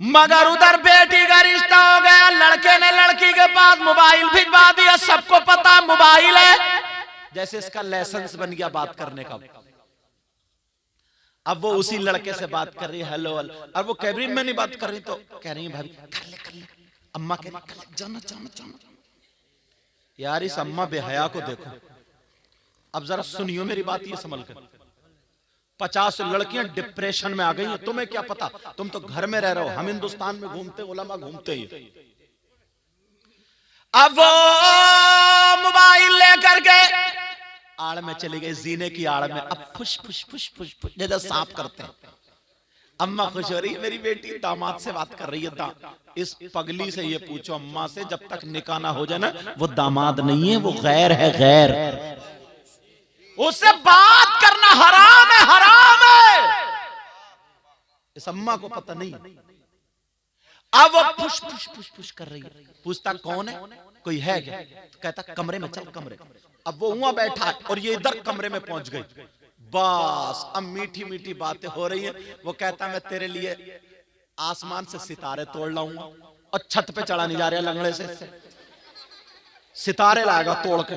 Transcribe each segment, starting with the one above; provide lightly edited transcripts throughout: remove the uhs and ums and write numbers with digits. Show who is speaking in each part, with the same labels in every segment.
Speaker 1: मगर उधर बेटी का रिश्ता हो गया, लड़के ने लड़की के पास मोबाइल भिजवा दिया, सबको पता मोबाइल है, जैसे इसका लाइसेंस बन गया बात करने का। अब वो उसी लड़के से बात कर रही है, हेलो हेलो, और वो कैबिन में नहीं बात कर रही तो कह रही है भाभी कर ले। अम्मा कह रही जाना। यार इस अम्मा बेहया को देखो। अब जरा सुनियो मेरी बात, ये संभल कर। 50 लड़कियां डिप्रेशन में आ गई हैं, तुम्हें क्या पता, तुम तो घर में रह रहे हो, हम हिंदुस्तान में घूमते, उलमा घूमते ही। अब वो मोबाइल लेकर के आड़ में चली गई, जीने की आड़ में। अब फुश जैसे सांप करते हैं। अम्मा खुश हो रही है, मेरी बेटी दामाद से बात कर रही है। इस पगली से ये पूछो अम्मा से, जब तक निकाह ना हो जाए ना, वो दामाद नहीं है, वो गैर है, गैर। उससे बात करना हराम है, हराम है। इस अम्मा को पता नहीं। अब वो फुश कर रही है। पूछता कौन है, कोई है क्या? कहता कमरे में चल, कमरे। अब वो वहां बैठा और ये इधर कमरे में पहुंच गई। बस अब मीठी मीठी बातें हो रही हैं। वो कहता मैं तेरे लिए आसमान से सितारे तोड़ लाऊंगा, और छत पे चढ़ा नहीं जा रहा लंगड़े से, सितारे लाएगा तोड़ के।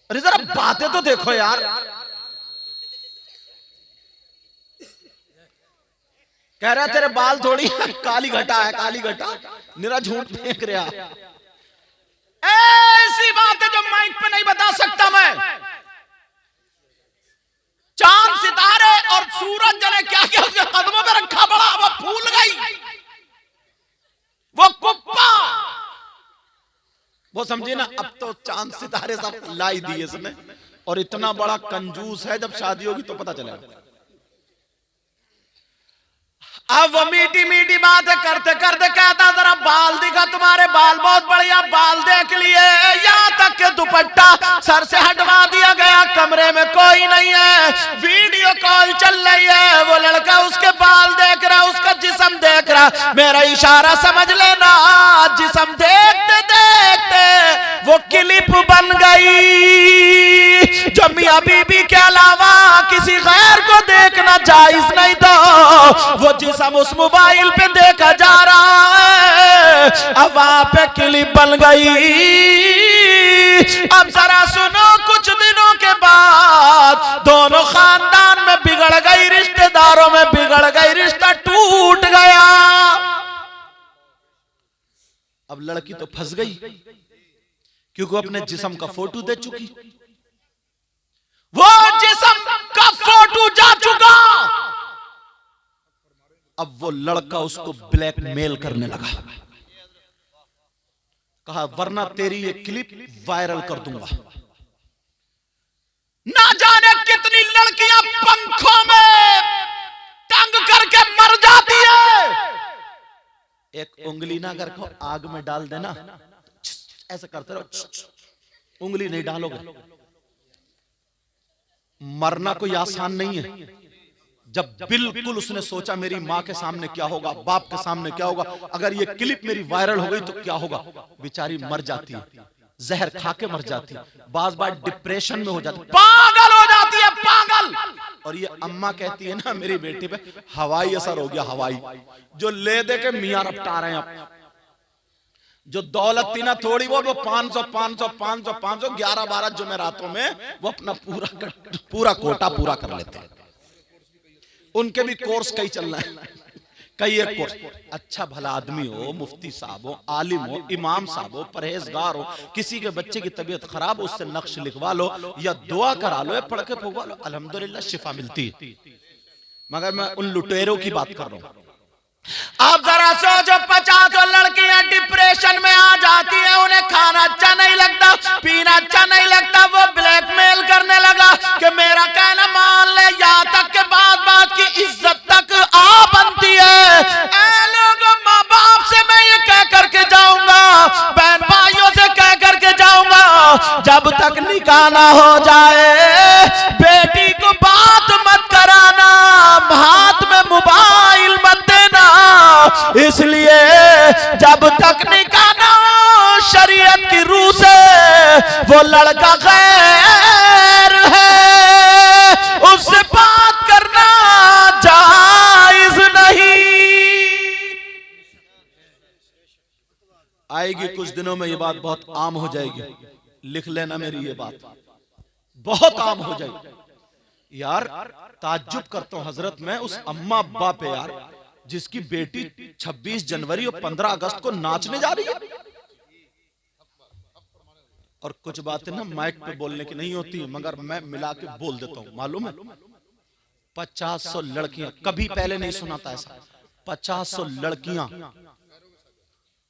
Speaker 1: अरे जरा बातें तो देखो यार। कह रहा तेरे बाल थोड़ी काली घटा है, काली घटा, निरा झूठ फेंक रहा। ऐसी बात है जो माइक पे नहीं बता सकता मैं। चांद सितारे और सूरज जने क्या क्या उसके कदमों में रखा बड़ा, वो फूल गई, वो कुप्पा। वो समझे ना, अब तो चांद सितारे सब लाई दिए इसने। और इतना बड़ा कंजूस है, जब शादी होगी तो पता चलेगा। अब वो मीठी मीठी बातें करते करते कहता जरा बाल दिखा, तुम्हारे बाल बहुत बढ़िया, बाल देख लिए। यहाँ तक के दुपट्टा सर से हटवा दिया गया, कमरे में कोई नहीं है, वीडियो कॉल चल रही है। वो लड़का उसके बाल देख रहा, उसका जिस्म देख रहा। मेरा इशारा समझ लेना, जिस्म देखते देखते वो क्लिप बन गई जो मियां बीबी के अलावा किसी गैर को देखना जायज नहीं था। वो जिस्म उस मोबाइल पे देखा जा रहा है, अब वहां पे क्लिप बन गई। अब जरा सुनो, कुछ दिनों के बाद दोनों खानदान में बिगड़ गई, रिश्तेदारों में बिगड़ गई, रिश्ता टूट गया। अब लड़की तो फंस गई, क्योंकि अपने जिस्म का फोटो दे चुकी, वो जिस्म का फोटो जा चुका। अब वो लड़का उसको ब्लैकमेल करने लगा। कहा वरना तेरी ये क्लिप वायरल कर दूंगा। ना जाने कितनी लड़कियां पंखों में टंग करके मर जाती है। एक उंगली ना अगर को आग में डाल देना, ऐसा करते रहो, उंगली नहीं डालोगे। मरना कोई आसान नहीं है। जब बिल्कुल उसने सोचा मेरी माँ के सामने क्या होगा, बाप के सामने क्या होगा, अगर ये क्लिप मेरी वायरल हो गई तो क्या होगा, बेचारी मर जाती है, जहर खा के मर जाती है, बार बार डिप्रेशन में हो जाती है, पागल हो जाती है, पागल। और ये अम्मा कहती है ना मेरी बेटी पे हवाई असर हो गया, हवाई, जो ले दे के मियाँ रपटा रहे हैं। जो दौलत थी ना थोड़ी, वो 500 11-12 जुमेरातों में वो अपना पूरा कोटा पूरा कर लेते हैं। उनके भी कोर्स कई चलना है, कई एक कोर्स। अच्छा भला आदमी हो, मुफ्ती साहब हो, आलिम हो, इमाम साहब हो, परहेजगार हो, किसी के बच्चे की तबीयत खराब हो, उससे नक्श लिखवा लो या दुआ करा लो या पढ़ के फुकवा लो, अल्हम्दुलिल्लाह शिफा मिलती है। मगर मैं उन लुटेरों की बात कर रहा हूं। आप जरा सोचो, 50 लड़कियां डिप्रेशन में आ जाती हैं, उन्हें खाना अच्छा नहीं लगता, पीना अच्छा नहीं लगता, वो ब्लैकमेल करने लगा कि मेरा कहना मान ले, यहाँ तक के बात की इज्जत तक आ बनती है। ऐ लोगों, माँ बाप से मैं ये कह करके जाऊंगा, बहन भाइयों से कह करके जाऊंगा, जब तक निकाह ना हो जाए बेटी को बात मत कराना, हाथ में मोबाइल मत देना, इसलिए जब तक निकाह ना हो शरीयत की रूह से वो लड़का गैर है, उससे बात करना जायज नहीं। आएगी कुछ दिनों में, ये बात बहुत आम हो जाएगी, लिख लेना मेरी ये बात, बहुत आम हो जाएगी। यार ताज्जुब करता हूं हजरत मैं उस अम्मा अब्बा पे यार, जिसकी बेटी 26 जनवरी और 15 अगस्त को नाचने जा रही है। और कुछ बातें ना माइक पे बोलने की नहीं होती, मगर मैं मिला के बोल देता हूं। मालूम है 50-100 लड़कियां, कभी पहले नहीं सुना था ऐसा, 50-100 लड़कियां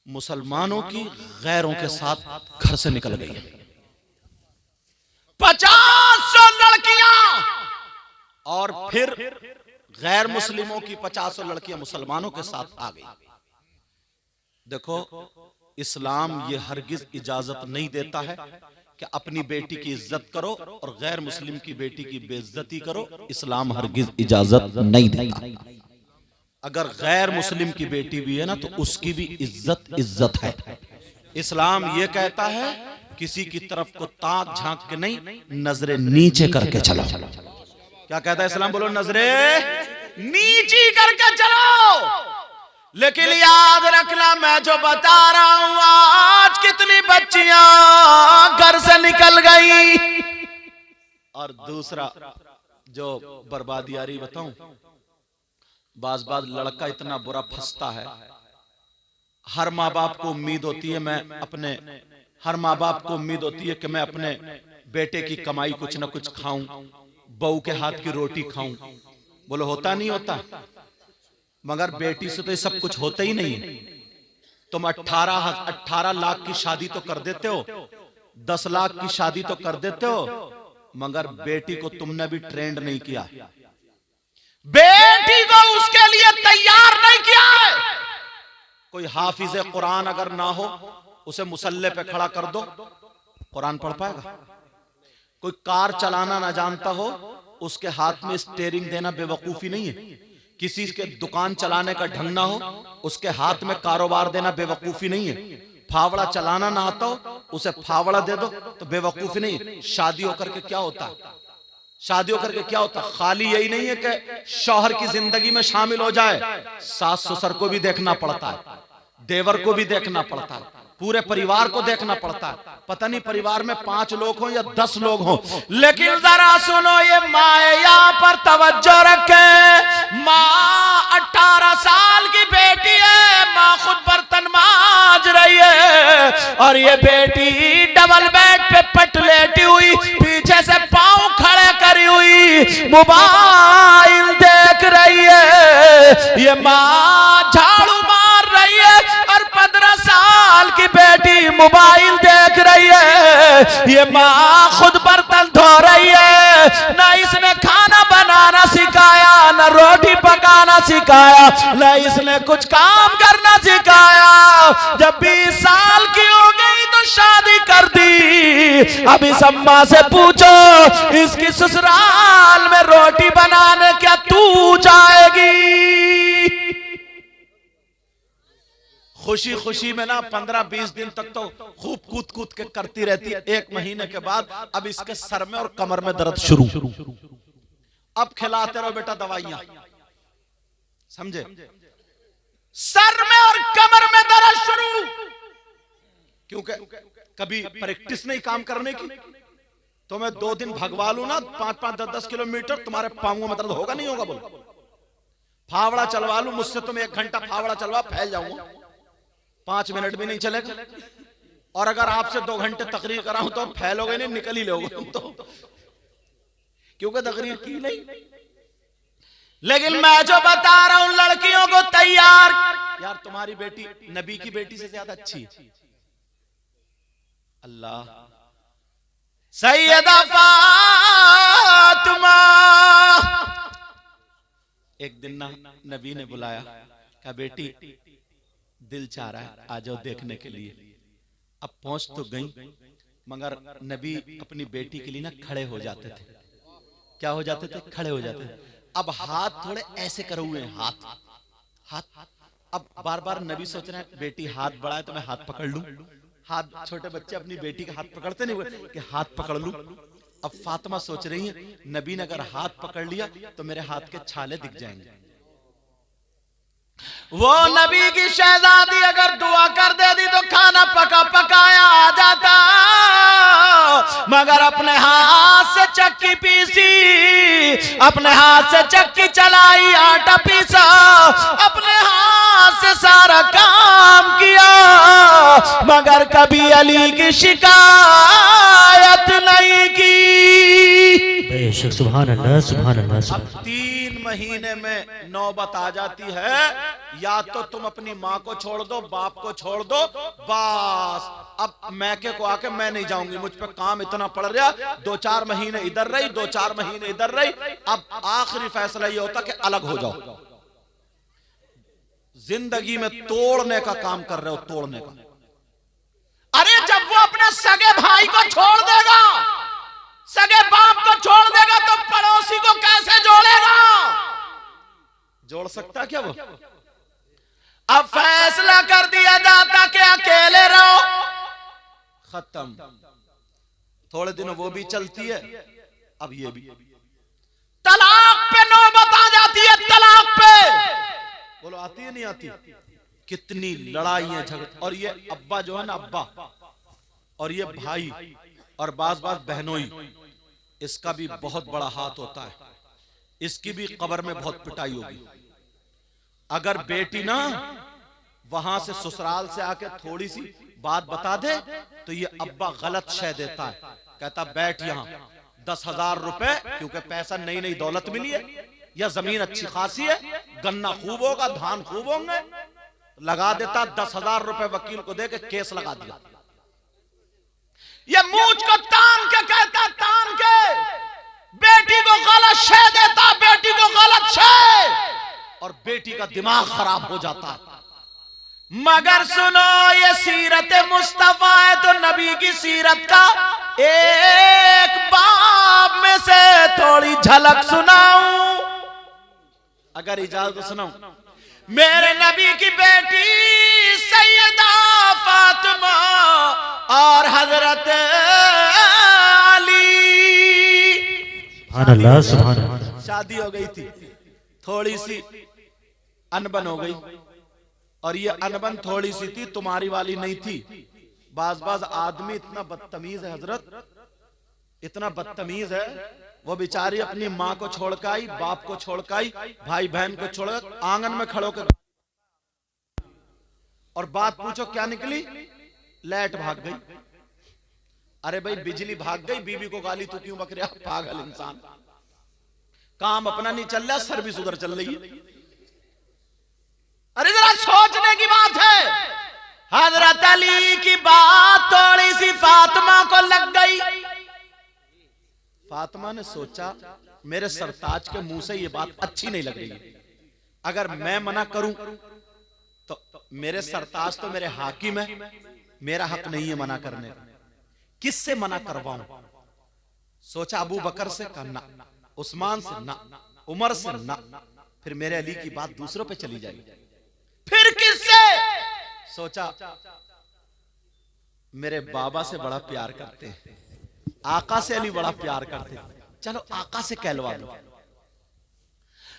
Speaker 1: मुसलमानों की गैरों के साथ घर से निकल गई। 50-100 लड़कियां, और फिर गैर मुस्लिमों की 50-100 लड़कियां मुसलमानों के साथ आ गई। देखो इस्लाम ये हरगिज इजाजत नहीं देता है कि अपनी बेटी की इज्जत करो और गैर मुस्लिम की बेटी की बेइज्जती करो। इस्लाम हरगिज इजाजत नहीं देता। अगर गैर मुस्लिम की बेटी भी है ना तो उसकी भी इज्जत है। इस्लाम ये कहता है किसी की तरफ को ताक झांक के नहीं, नजरें नीचे करके चलो। क्या कहता है इस्लाम? बोलो, नजरें नीची करके चलो। लेकिन याद रखना मैं जो बता रहा हूं, आज कितनी बच्चियां घर से निकल गई। और दूसरा जो बर्बादी आ रही बताऊं, बाज लड़का इतना बुरा फंसता है। हर माँ बाप को उम्मीद होती है हर माँ बाप को उम्मीद होती है कि मैं अपने बेटे की कमाई कुछ ना कुछ खाऊं, बहू के हाथ की रोटी खाऊं। बोलो होता नहीं होता? मगर बेटी से तो ये सब कुछ होता ही नहीं है। तुम 18 लाख की शादी तो कर देते हो, 10 लाख की शादी तो कर देते हो, मगर बेटी को तुमने भी ट्रेंड नहीं किया, बेटी को उसके लिए तैयार नहीं किया है। कोई हाफिज कुरान अगर ना हो, उसे मुसल्ले पे खड़ा कर दो, कुरान पढ़ पाएगा? कोई कार चलाना ना जानता हो, उसके हाथ में स्टीयरिंग देना बेवकूफी नहीं है। किसी के दुकान चलाने का ढंग ना हो, उसके हाथ में कारोबार देना बेवकूफी नहीं है। फावड़ा चलाना ना आता हो, उसे फावड़ा दे दो तो बेवकूफी नहीं है। शादी होकर के क्या होता है? शादी होकर के क्या होता? खाली यही नहीं है कि शौहर की जिंदगी में शामिल हो जाए, सास ससुर को भी देखना पड़ता है, देवर को भी देखना पड़ता है, पूरे परिवार को देखना पड़ता है। पता नहीं परिवार में 5 लोग हों या 10 लोग हों, लेकिन जरा सुनो, ये माँ यहाँ पर तवज्जो रखे। माँ 18 साल की बेटी है, माँ खुद बर्तन मांज रही है, और ये बेटी डबल बेड पे पट लेटी हुई, पीछे से पांव खड़े करी हुई मोबाइल देख रही है। ये माँ झाड़ू मार रही है और 15 साल की बेटी मोबाइल देख रही है। ये माँ खुद बर्तन धो रही है, ना इसने खाना बनाना सिखाया, ना रोटी पकाना सिखाया, ना इसने कुछ काम करना सिखाया। जब 20 साल की हो गई तो शादी कर दी। अब इस अम्मा से पूछो, इसकी ससुराल में रोटी बनाने क्या तू जाएगी? खुशी खुशी में ना 15-20 दिन तक तो खूब कूद कूद के करती रहती है। 1 महीने के बाद अब इसके सर में और कमर में दर्द शुरू। अब खिलाते रहो बेटा दवाइयां, समझे? सर में और कमर में दर्द शुरू, क्योंकि कभी प्रैक्टिस नहीं काम करने की। तो मैं 2 दिन भगवा लूं ना 5-5, 10-10 किलोमीटर, तुम्हारे पांवों में दर्द होगा नहीं होगा? बोलो। फावड़ा चलवा लूं मुझसे, तुम 1 घंटा फावड़ा चलवा, फैल जाऊंगा, 5 मिनट भी नहीं चलेगा। और अगर आपसे 2 घंटे तकरीर कराऊं तो फैलोगे नहीं, निकल ही लोगे तो, क्योंकि तकरीर की नहीं। लेकिन मैं जो बता रहा हूं लड़कियों को तैयार, यार तुम्हारी बेटी नबी की बेटी से ज्यादा अच्छी है। अल्लाह, सैयदा फातिमा। एक दिन ना नबी ने बुलाया, कहा बेटी दिल चाह रहा है आ जाओ देखने के लिए। अब पहुंच तो गई, मगर नबी अपनी बेटी के लिए ना खड़े हो जाते थे। क्या हो जाते थे? खड़े हो जाते थे। अब हाथ थोड़े ऐसे करे हुए हैं, हाथ। अब बार बार नबी सोच रहे हैं बेटी हाथ बढ़ाए तो मैं हाथ पकड़ लूं। हाथ, छोटे बच्चे अपनी बेटी का हाथ पकड़ते नहीं हुए कि हाथ पकड़ लूं। अब फातिमा सोच रही है नबी ने अगर हाथ पकड़ लिया तो मेरे हाथ के छाले दिख जाएंगे। वो नबी की शहजादी अगर दुआ कर देती तो खाना पका पकाया आ जाता, मगर अपने हाथ से चक्की पीसी, अपने हाथ से चक्की चलाई, आटा पीसा, अपने हाथ से सारा काम किया, मगर कभी अली की शिकायत नहीं की।
Speaker 2: सुभान अल्लाह, सुभान अल्लाह।
Speaker 1: अब 3 महीने में नौबत आ जाती है, या तो तुम अपनी माँ को छोड़ दो, बाप को छोड़ दो, बस अब मैके को आके मैं नहीं जाऊंगी, मुझ पे काम इतना पड़ रहा। 2-4 महीने इधर रही, 2-4 महीने इधर रही, अब आखिरी फैसला ये होता कि अलग हो जाओ। जिंदगी में तोड़ने का काम कर रहे हो, तोड़ने का। अरे जब वो अपने सगे भाई को छोड़ देगा, सगे बाप को छोड़ देगा, तो पड़ोसी को कैसे जोड़ेगा? जोड़ सकता क्या वो? अब फैसला कर दिया जाता कि अकेले रहो, खत्म। थोड़े दिन वो भी चलती है, अब ये भी। तलाक पे नौबत आ जाती है, तलाक पे। बोलो आती है नहीं आती? कितनी लड़ाई है, झगड़े। और ये अब्बा जो है ना, अब्बा, और ये भाई, और बाज बहनोई, इसका भी बहुत बड़ा हाथ होता है। इसकी भी कब्र में बहुत पिटाई होगी। अगर बेटी ना वहां से ससुराल से आके थोड़ी सी बात बता दे, तो ये अब्बा गलत शय देता है, कहता बैठ यहां 10,000 रुपए, क्योंकि पैसा नई नई दौलत मिली है, या जमीन अच्छी खासी है, गन्ना खूब होगा, धान खूब होंगे, लगा देता। 10,000 रुपए वकील को दे के केस लगा दिया। ये मूंछ को तान के कहता, तान के बेटी को गलत शय देता, बेटी को गलत शय, और बेटी का दिमाग खराब हो जाता है। मगर सुनो, ये सीरत मुस्तफा है, तो नबी की सीरत का एक बाब में से थोड़ी झलक सुनाऊं, अगर इजाजत सुनाऊं। मेरे नबी की बेटी सैयदा फातिमा और हजरत अली,
Speaker 2: सुभान अल्लाह, सुभान अल्लाह।
Speaker 1: शादी हो गई थी, थोड़ी सी अनबन हो गई, और ये अनबन थोड़ी सी थी, तुम्हारी वाली नहीं थी। बाज आदमी इतना बदतमीज है हजरत, इतना बदतमीज है, वो बेचारी अपनी माँ को छोड़ के आई, बाप को छोड़ के आई, भाई बहन को छोड़, आंगन में खड़ो कर, और बात पूछो क्या निकली? लाइट भाग गई। अरे भाई बिजली भाग गई, बीवी को गाली तू क्यों बक रहा, पागल इंसान। काम अपना नहीं चल रहा, सर्विस उधर चल रही है। अरे जरा सोचने की बात है। हजरत अली की बात थोड़ी सी फातिमा को लग गई। फातिमा ने सोचा मेरे सरताज के मुंह से ये बात अच्छी नहीं लग रही, अगर मैं मना करूं तो मेरे सरताज तो मेरे हाकिम है, मेरा हक नहीं है मना करने का, किससे मना करवाऊं? सोचा अबू बकर से करना, उस्मान से ना, उमर से ना, फिर मेरे अली की बात दूसरों पे चली जाएगी। फिर किससे? सोचा मेरे बाबा से बड़ा प्यार करते हैं, आका से अली बड़ा प्यार करते हैं, चलो आका से कहलवा दो।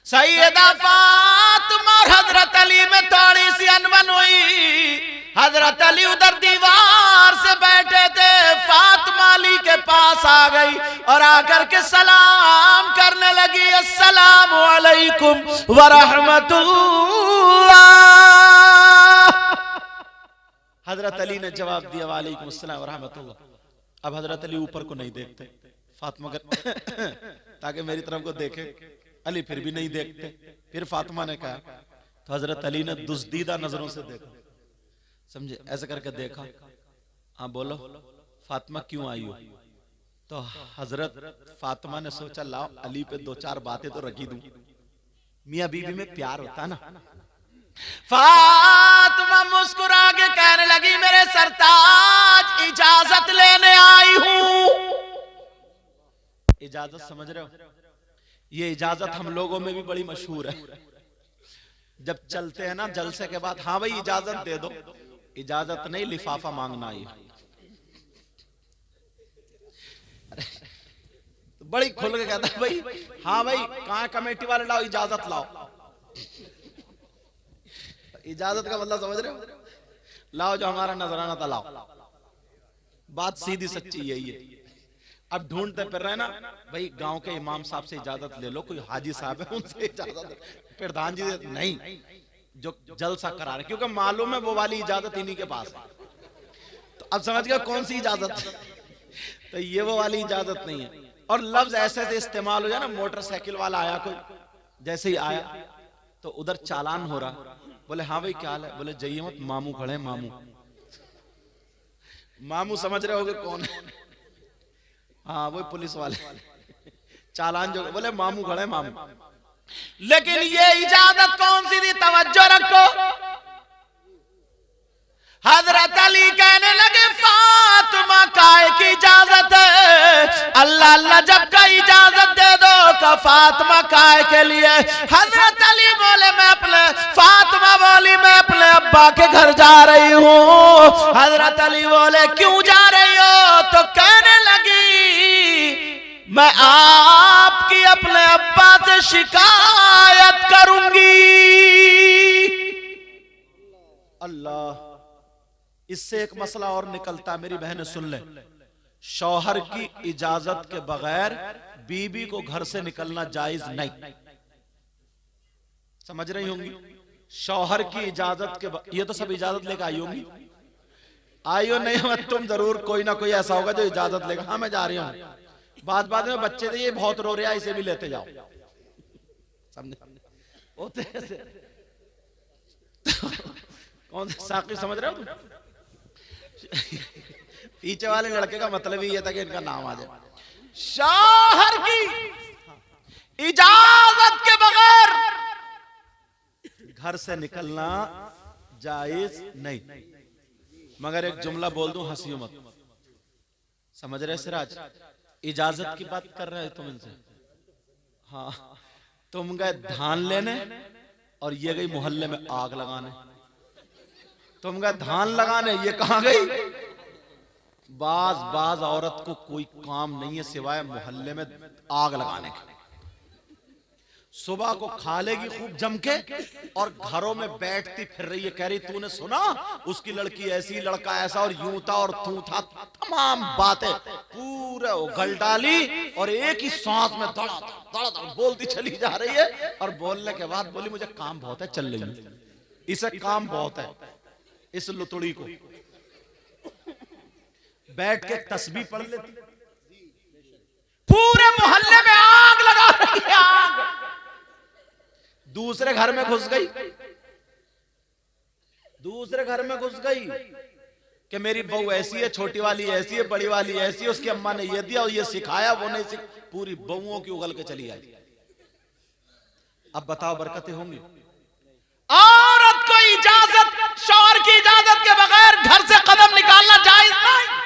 Speaker 1: सैयदा फातिमा और हजरत अली में थोड़ी सी अनबन हुई। हजरत अली उधर दीवार से बैठे थे, फातिमा अली के पास आ गई और आकर के सलाम करने लगी, अस्सलामु अलैकुम व रहमतुल्लाह। हजरत अली ने जवाब दिया वालेकुम अस्सलाम व रहमतुल्लाह। अब हजरत अली ऊपर को नहीं देखते, फातिमा ताकि मेरी तरफ को देखे, अली फिर भी नहीं देखते। फिर फातिमा ने कहा, तो हजरत अली ने दुस्दीदा नजरों से देखा, समझे, ऐसे करके देखा, हाँ बोलो फातिमा क्यों आई हो? तो हजरत फातिमा ने सोचा लाओ अली पे दो चार बातें तो रखी दूं, मियां बीवी में प्यार होता है ना। फातिमा मुस्कुरा के कहने लगी, मेरे सरताज इजाजत लेने आई हूं। इजाजत समझ रहे हो? ये इजाजत हम लोगों में भी बड़ी मशहूर है। जब चलते हैं ना जलसे के बाद, हाँ भाई इजाजत दे दो, इजाजत नहीं लिफाफा मांगना आई। तो बड़ी खुल के कहता भाई, हाँ भाई कहाँ कमेटी वाले लाओ इजाजत लाओ। इजाजत का मतलब समझ रहे हो? लाओ जो हमारा नजराना था लाओ। बात सीधी सच्ची यही है। अब ढूंढते फिर रहे ना भाई, गांव के इमाम साहब से इजाजत ले लो, कोई हाजी साहब है उनसे इजाजत, प्रधान जी नहीं, जो जलसा करा रहे, क्योंकि मालूम है वो वाली इजाजत इन्हीं के पास है। तो अब समझ गया कौन सी इजाजत? तो ये वो वाली इजाजत नहीं है। और लफ्ज ऐसे ऐसे इस्तेमाल हो जाए ना, मोटरसाइकिल वाला आया कोई, जैसे ही आया तो उधर चालान हो रहा, बोले हाँ भाई क्या हाल है? बोले जाइए मत, मामू खड़े, मामू। मामू समझ रहे होगे कौन है? हाँ वही पुलिस वाले, चालान जो, बोले मामू खड़े, मामू। लेकिन ये इजाजत कौन सी थी? तवज्जो रखो। हजरत अली कहने लगे फातिमा काय की इजाजत है? अल्लाह अल्लाह जब का इजाजत दे दो का फातिमा काय के लिए? हजरत अली बोले मैं अपने, फातिमा बोली मैं अपने अब्बा के घर जा रही हूँ। हजरत अली बोले क्यों जा रही हो? तो कहने लगी मैं आपकी अपने अब्बा से शिकायत करूंगी। अल्लाह, इससे एक मसला और निकलता, मेरी बहनें सुन ले, शौहर की इजाजत के बगैर बीबी को घर से निकलना जायज नहीं। समझ रही होंगी? शौहर की इजाजत के ये तो सब इजाजत लेकर आई होंगी, आई हो नहीं हो तुम जरूर, कोई ना कोई ऐसा होगा जो इजाजत लेगा, हाँ मैं जा रही हूँ, बाद बाद में बच्चे थे ये बहुत रो रहा है, इसे भी लेते जाओ, समझे? होते ऐसे। कौन साकी समझ रहे हो तुम? पीछे वाले लड़के का मतलब ही ये था कि इनका नाम आ जाए। शौहर की इजाजत के बगैर घर से निकलना जायज नहीं। मगर एक जुमला बोल दूं, हंसियो मत। समझ रहे सिराज? इजाजत की बात कर रहे हैं तुम इनसे। हाँ, तुम गए धान लेने और ये गई मोहल्ले में आग लगाने। तुम गए धान लगाने, ये कहां गई? बाज औरत को कोई काम नहीं है सिवाय मोहल्ले में आग लगाने के। सुबह को खा लेगी खूब जम के और घरों में बैठती फिर रही है, कह रही तूने सुना उसकी लड़की ऐसी, लड़का ऐसा, और यूं था और तू था, तमाम बातें पूरे उगल डाली और एक ही सांस में दड़ा दड़ा बोलती चली जा रही है। और बोलने के बाद बोली मुझे काम बहुत है, चल रही हूं। इसे काम बहुत है, इस लुतुड़ी को बैठ के तस्बीह पढ़ लेती, पूरे मोहल्ले में आग लगा रही है, आग। दूसरे घर में घुस गई, दूसरे घर में घुस गई कि मेरी बहू ऐसी है, छोटी वाली ऐसी है, बड़ी वाली ऐसी है, उसकी अम्मा ने ये दिया और ये सिखाया, वो नहीं सिख, पूरी बहुओं की उगल के चली आई। अब बताओ बरकतें होंगी? औरत को इजाजत, शौहर की इजाजत के बगैर घर से कदम निकालना जायज नहीं।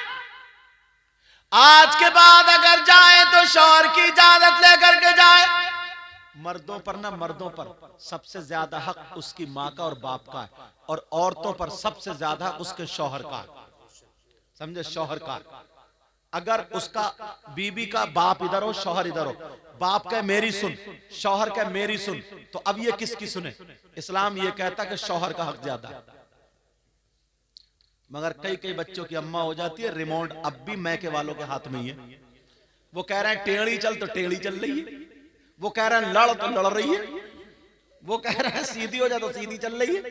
Speaker 1: आज के बाद अगर जाए तो शौहर की इजाजत लेकर के जाए। मर्दों पर ना, मर्दों पर सबसे ज्यादा हक उसकी माँ का और बाप का है, और औरतों पर सबसे ज्यादा उसके शौहर का है। समझे? शौहर का। अगर उसका बीबी का बाप इधर हो, शौहर इधर हो, बाप का मेरी सुन, शौहर का मेरी सुन, तो अब ये किसकी सुने? इस्लाम ये कहता कि शौहर का हक ज्यादा है। मगर कई कई बच्चों की अम्मा हो जाती है, रिमोट अब भी मैके वालों के हाथ में ही है। वो कह रहे हैं टेढ़ी चल तो टेढ़ी चल रही है, वो कह रहे हैं लड़ तो लड़ रही है, वो कह रहे हैं सीधी हो जा तो सीधी चल रही है।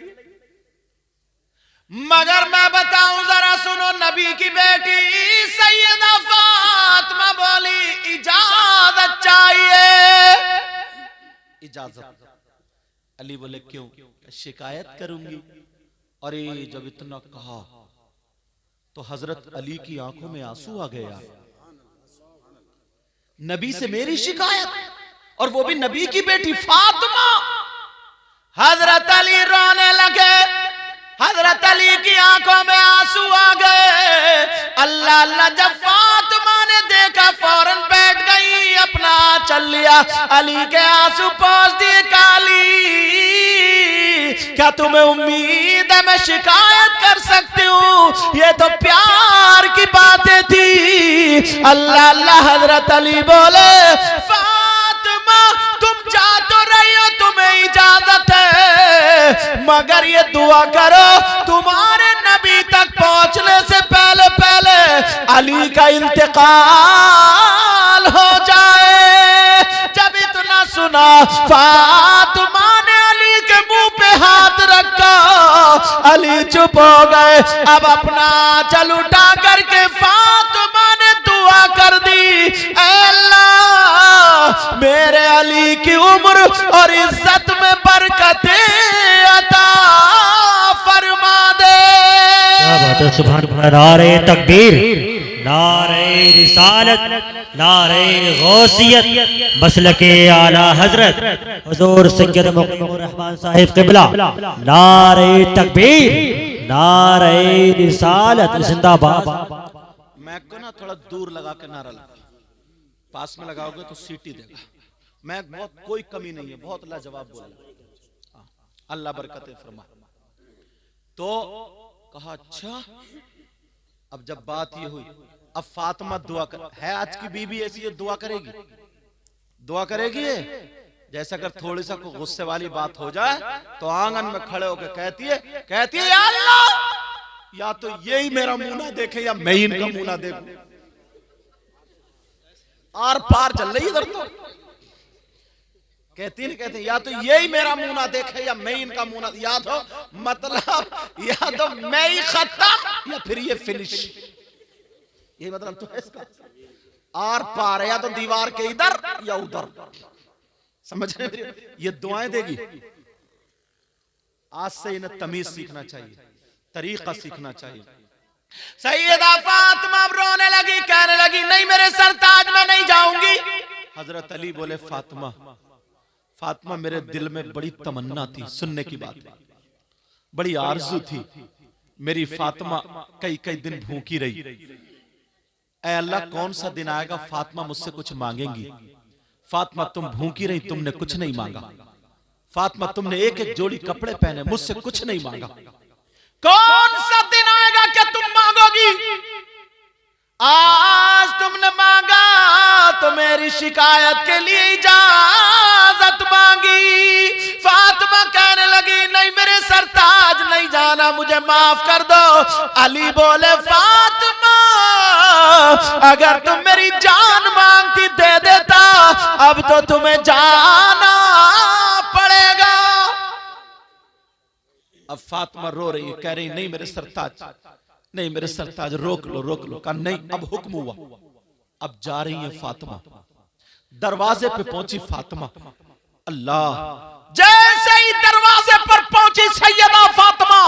Speaker 1: मगर मैं बताऊं जरा सुनो, नबी की बेटी सैयदा फातिमा बोली इजाजत चाहिए, इजाजत। अली बोले क्यों? शिकायत करूंगी। अरे जब इतना कहा तो हजरत अली की आंखों में आंसू आ गया। नबी से मेरी शिकायत, और वो भी नबी की बेटी फातिमा। हजरत अली रोने लगे, हजरत अली की आंखों में आंसू आ गए। अल्लाह अल्लाह जब फातिमा ने देखा फौरन बैठ गई, अपना चल लिया, अली के आंसू पोंछ दिए। काली क्या तुम्हें उम्मीद है मैं शिकायत कर सकती हूँ? ये तो प्यार की बातें थी। अल्लाह अल्लाह हजरत अली बोले फातिमा तुम जा तो रही हो, तुम्हें इजाजत है, मगर ये दुआ करो तुम्हारे नबी तक पहुंचने से पहले पहले अली का इंतकाल हो जाए। जब इतना सुना फातिमा ने अली के मुंह पे हाथ रखा, अली चुप हो गए। अब अपना चल उठा करके फातिमा ने दुआ कर दी, ऐ अल्लाह मेरे अली की उम्र और इज्जत में बरकतें अता फरमा दे।
Speaker 2: क्या बात है, सुभान अल्लाह। नारे तकबीर, नारे रिसालत, नारे गौसियत, मसलके आला हजरत हुजूर सैयद मुक़ीमुर रहमान साहिब क़िबला। नारे तकबीर, नारे रिसालत, जिंदाबाद।
Speaker 1: मैं को ना थोड़ा दूर लगा के नारा लगा, पास में लगाओगे तो सीटी देगा। मैं बहुत कोई कमी नहीं है, बहुत लाजवाब बोला। अल्लाह बरकतें फरमा। तो कहा अच्छा, अब जब बात ये हुई, अब फातिमा दुआ कर, है आज की बीबी ऐसी है दुआ करेगी, दुआ करेगी ये। जैसा अगर थोड़ी सा को गुस्से वाली बात हो जाए तो आंगन में खड़े होकर कहती है या अल्लाह, या तो यही मेरा मुंह ना देखे या मैं इनका मुंह ना देखूं। आर पार चल रही इधर तो कहती नहीं, कहते या तो यही मेरा मुंह ना देखे या मैं इनका मुंह ना, या तो मतलब या तो मैं ही खत्म या फिर ये फिनिश। ये मतलब तो है इसका। आर पार, या तो दीवार के इधर या उधर। समझ रहे? ये दुआएं देगी। आज से इन्हें तमीज सीखना चाहिए, तरीका सीखना चाहिए। सैयदा फातिमा रोने लगी, कहने लगी नहीं मेरे सरताज में नहीं जाऊंगी। हजरत अली बोले फातिमा, फातिमा मेरे दिल में बड़ी तमन्ना थी सुनने की बात, बड़ी आरज़ू थी। मेरी फातिमा कई कई दिन भूखी रही। ऐ अल्लाह कौन सा दिन आएगा फातिमा मुझसे कुछ मांगेंगी। फातिमा तुम भूखी रही, तुमने कुछ नहीं मांगा। फातिमा तुमने एक एक जोड़ी कपड़े पहने, मुझसे कुछ नहीं मांगा। कौन सा दिन आएगा कि तुम मांगोगी। आज तुमने मांगा तो मेरी शिकायत के लिए इजाजत मांगी। फातिमा कहने लगी नहीं मेरे सरताज नहीं जाना, मुझे माफ कर दो। अली बोले फातिमा अगर तुम मेरी जान मांगती दे देता, अब तो तुम्हें जाना पड़ेगा। अब फातिमा रो रही है, कह रही नहीं मेरे सरताज, नहीं मेरे सरताज, रोक लो रोक लो। कहा नहीं अब हुक्म हुआ। अब जा रही है फातिमा, दरवाजे पे पहुंची फातिमा। अल्लाह, जैसे ही दरवाजे पर पहुंची सैयदा फातिमा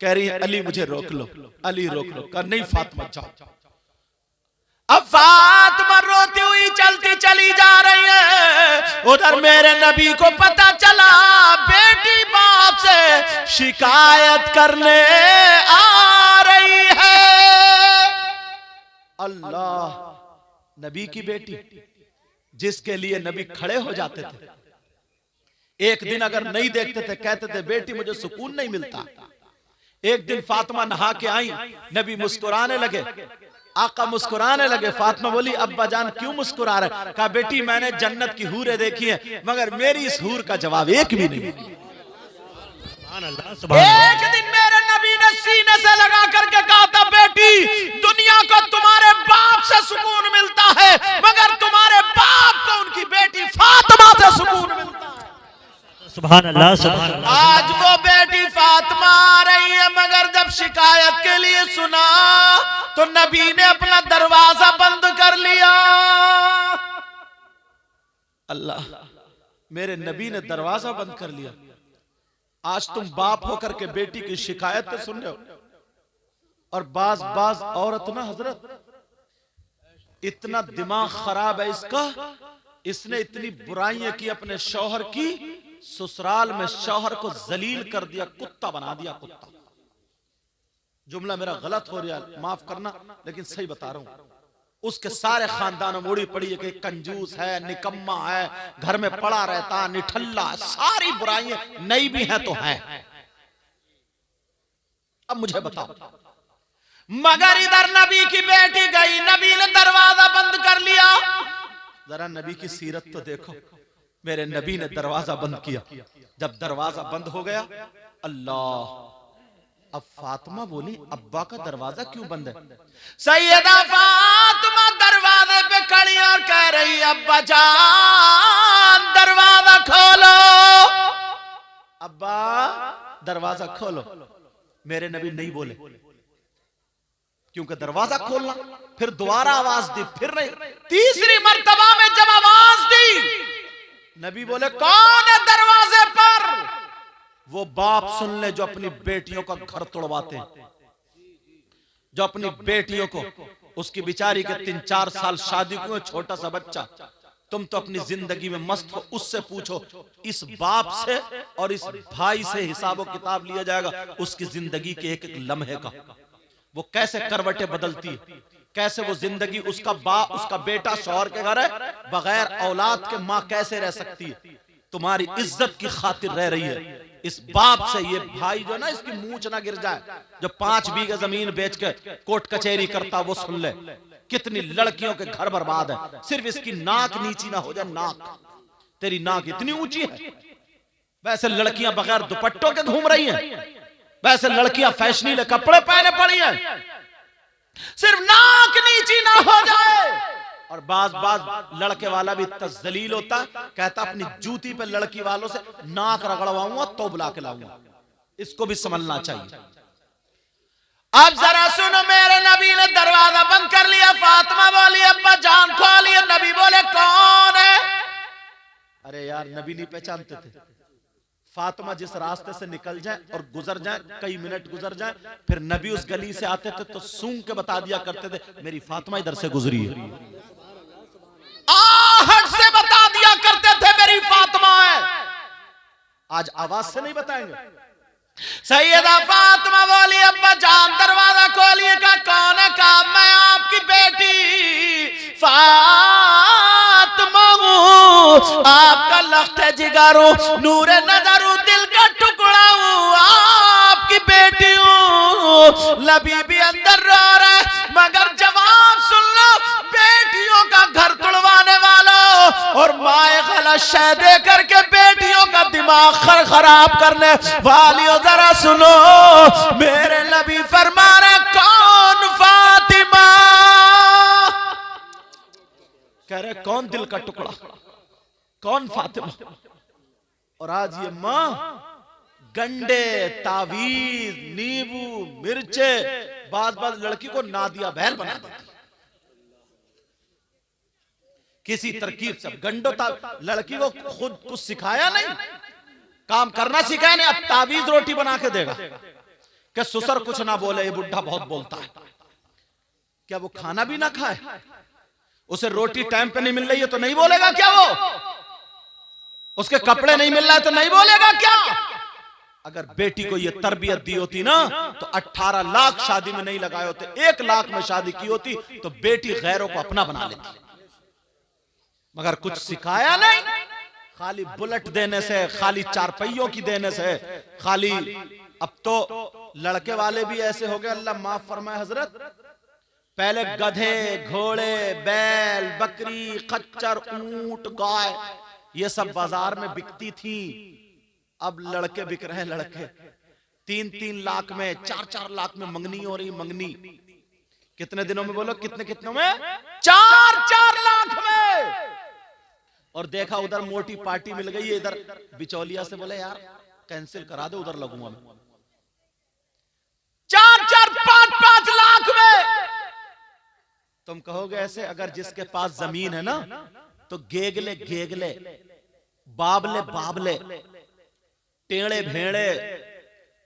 Speaker 1: कह रही है अली मुझे रोक लो, अली रोक लो। कहा नहीं फातिमा जाओ। अब फातिमा रोती हुई चलती चली जा रही है। उधर मेरे नबी को पता चला बेटी बाप से शिकायत करने आ रही है। अल्लाह, नबी की बेटी जिसके लिए नबी खड़े हो जाते थे, एक दिन अगर नहीं देखते थे कहते थे बेटी मुझे सुकून नहीं मिलता। एक दिन फातिमा नहा के आई, नबी मुस्कुराने लगे, आका मुस्कुराने लगे। फातिमा बोली अब्बा जान क्यों मुस्कुरा रहे? कहा बेटी मैंने जन्नत की हूरें देखी हैं, मगर मेरी इस हूर का जवाब एक भी नहीं। एक दिन मेरे नबी ने सीने से लगा करके कहा था बेटी दुनिया को तुम्हारे बाप से सुकून मिलता है, मगर तुम्हारे बाप को उनकी बेटी फातिमा से सुकून मिलता है।
Speaker 2: सुभान अल्लाह, सुभान अल्लाह।
Speaker 1: आज वो बेटी फातिमा आ रही है, मगर जब शिकायत के लिए सुना तो नबी ने अपना दरवाजा बंद कर लिया। अल्लाह, मेरे नबी ने दरवाजा बंद कर लिया। आज तुम बाप होकर के बेटी की शिकायत तो सुन रहे हो। और बाज औरत ना हजरत, इतना दिमाग खराब है इसका, इसने इतनी बुराइयां की अपने शौहर की, ससुराल में शौहर को जलील कर दिया, कुत्ता बना दिया, कुत्ता। जुमला मेरा गलत हो रहा है माफ करना, लेकिन सही बता रहा हूं। उसके सारे खानदान में उड़ी पड़ी है कि कंजूस है, निकम्मा है, घर में पड़ा रहता, निठल्ला, सारी बुराइयां नई भी हैं तो हैं। अब मुझे बताओ, मगर इधर नबी की बेटी गई, नबी ने दरवाजा बंद कर लिया। जरा नबी की सीरत तो देखो, मेरे नबी ने दरवाजा बंद किया। जब दरवाजा बंद हो गया, अल्लाह, अब फातिमा बोली अब्बा का दरवाजा क्यों बंद है? सैयदा फातिमा दरवाजे पे खड़ी और कह रही अब्बा जान दरवाजा खोलो, अब्बा दरवाजा खोलो। मेरे नबी नहीं बोले, क्योंकि दरवाजा खोलना, फिर दोबारा आवाज दी, फिर नहीं, तीसरी मर्तबा में जब आवाज दी, नबी बोले कौन है दरवाजे पर? वो बाप सुन ले जो अपनी बेटियों का घर तोड़वाते हैं, जो अपनी बेटियों को, उसकी बिचारी के 3-4 साल शादी को, छोटा सा बच्चा, तुम तो अपनी जिंदगी में मस्त हो, उससे पूछो, इस बाप से और इस भाई से हिसाब किताब लिया जाएगा उसकी जिंदगी के एक एक लम्हे का। वो कैसे करवटें बदलती है, कैसे वो जिंदगी, उसका बेटा शौहर के घर है, बगैर औलाद के माँ कैसे रह सकती है? तुम्हारी इज्जत की खातिर रह रही है। इस बाप से ये भाई जो ना, इसकी मूंछ ना गिर जाए, जो 5 बीघे जमीन बेच के कोर्ट कचहरी करता, वो सुन ले कितनी लड़कियों के घर बर्बाद है, सिर्फ इसकी नाक नीची ना हो जाए। नाक, तेरी नाक इतनी ऊंची है, वैसे लड़कियां बगैर दुपट्टों के घूम रही हैं, वैसे लड़कियां फैशनीले कपड़े पहने पड़ी हैं, सिर्फ नाक नीची ना हो जाए। और बाज लड़के वाला भी तजलील होता है, कहता अपनी जूती पे लड़की वालों से नाक रगड़वाऊंगा तो बुला के लाऊंगा। इसको भी समझना चाहिए। अब जरा सुनो, मेरे नबी ने दरवाजा बंद कर लिया, फातिमा बोली अब्बा जान खोलिए। नबी बोले कौन है? अरे यार, नबी नहीं पहचानते थे। फातिमा जिस रास्ते से निकल जाए और गुजर जाए, कई मिनट गुजर जाए, फिर नबी उस गली से आते थे तो सूंघ के बता दिया करते थे मेरी फातिमा इधर से गुजरी है। आहट से बता दिया करते थे मेरी फातिमा है। आज आवाज से नहीं बताएंगे। सैयदा फातिमा बोली अब्बा जान दरवाजा खोलिए। का कौन है? कहा मैं आपकी बेटी फातिमा हूं, आपका लख्त जिगर हूं, नूरे नजर हूं, दिल का टुकड़ा हूं, आपकी बेटी हूं। नबी भी अंदर रो रहे, मगर जवाब सुन लो, बेटियों का घर तुड़वाने वालों और माए गलत शय दे करके बेटियों का दिमाग खराब करने वालियों, जरा सुनो, मेरे नबी फरमा रहे कौन फातिमा? कह रहे कौन दिल का टुकड़ा, कौन फातिमा? और आज ये मां गंडे, तावीज, नींबू, मिर्चे, बाज लड़की को नादिया बहल बना देती। किसी तरकीब से गंडो लड़की को खुद कुछ सिखाया नहीं, काम करना सिखाया नहीं, अब तावीज रोटी बना के देगा कि ससुर कुछ ना बोले, ये बुढ़ा बहुत बोलता है। क्या वो खाना भी ना खाए? उसे रोटी टाइम पे नहीं मिल रही है तो नहीं बोलेगा क्या? वो उसके कपड़े नहीं मिल रहा है तो नहीं बोलेगा क्या? अगर बेटी को ये तरबियत दी होती ना तो 18 लाख शादी में नहीं लगाए होते, 1 लाख में शादी की होती तो बेटी गैरों को अपना बना लेती। मगर कुछ सिखाया नहीं, खाली बुलेट देने से, खाली 4 पहियों की देने से, खाली। अब तो लड़के वाले भी ऐसे हो गए, अल्लाह माफ फरमाए हजरत, पहले गधे, घोड़े, बैल, बकरी, खच्चर, ऊंट, गाय, ये सब बाजार में बिकती थी। अब लड़के बिक रहे हैं, लड़के 3-3 लाख में, 4-4 लाख में मंगनी हो रही, मंगनी। कितने दिनों में बोलो, कितने में? 4-4 लाख में। और देखा उधर मोटी पार्टी मिल गई है, इधर बिचौलिया से बोले यार कैंसिल करा दे, उधर लगूंगा मैं। 4-4, 5-5 लाख में। तुम कहोगे ऐसे, अगर जिसके पास जमीन है ना तो गेगले गेगले, बाबले बाबले, टेढ़े भेड़े,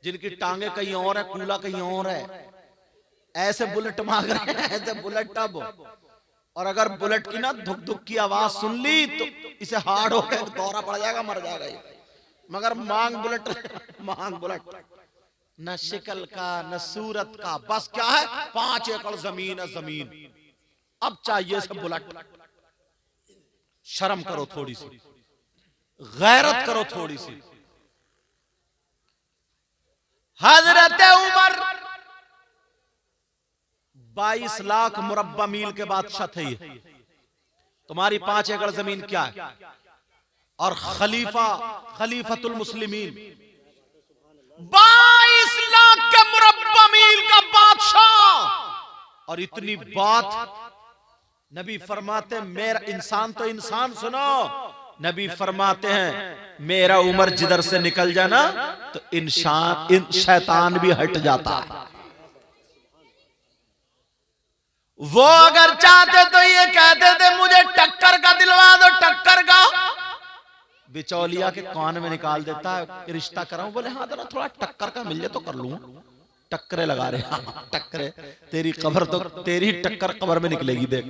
Speaker 1: जिनकी टांगे कहीं और है, कूला कहीं और है, ऐसे बुलेट मांग रहे हैं, ऐसे बुलेट टब। और अगर बुलेट की ना धुक धुक की आवाज सुन ली तो इसे हार्ड हो गया, दौरा पड़ जाएगा, मर जाएगा ये। मगर मांग बुलेट, मांग बुलेट, न शिकल का न सूरत का, बस क्या है 5 एकड़ जमीन है, जमीन। अब चाहिए सब बुलेट। शर्म करो थोड़ी सी, गैरत करो थोड़ी सी। हजरत उमर 22 लाख मुरब्बा मील के बादशाह थे। ये तुम्हारी 5 एकड़ जमीन क्या है? और खलीफतुल मुस्लिमीन, 22 लाख के मुरब्बा मील का बादशाह। और इतनी बात नबी फरमाते हैं, मेरा इंसान तो इंसान सुनो, नबी फरमाते हैं मेरा उमर जिधर से निकल जाना तो इंसान शैतान भी हट जाता है। वो अगर चाहते तो ये कहते थे मुझे टक्कर का दिलवा दो, टक्कर का, बिचौलिया के कान में निकाल देता है रिश्ता कराऊं, बोले हाँ तो थोड़ा टक्कर का मिल जाए तो कर लूं, टक्करे लगा रहे, हाँ टक्करे, तेरी कब्र तो तेरी टक्कर कब्र में निकलेगी देख।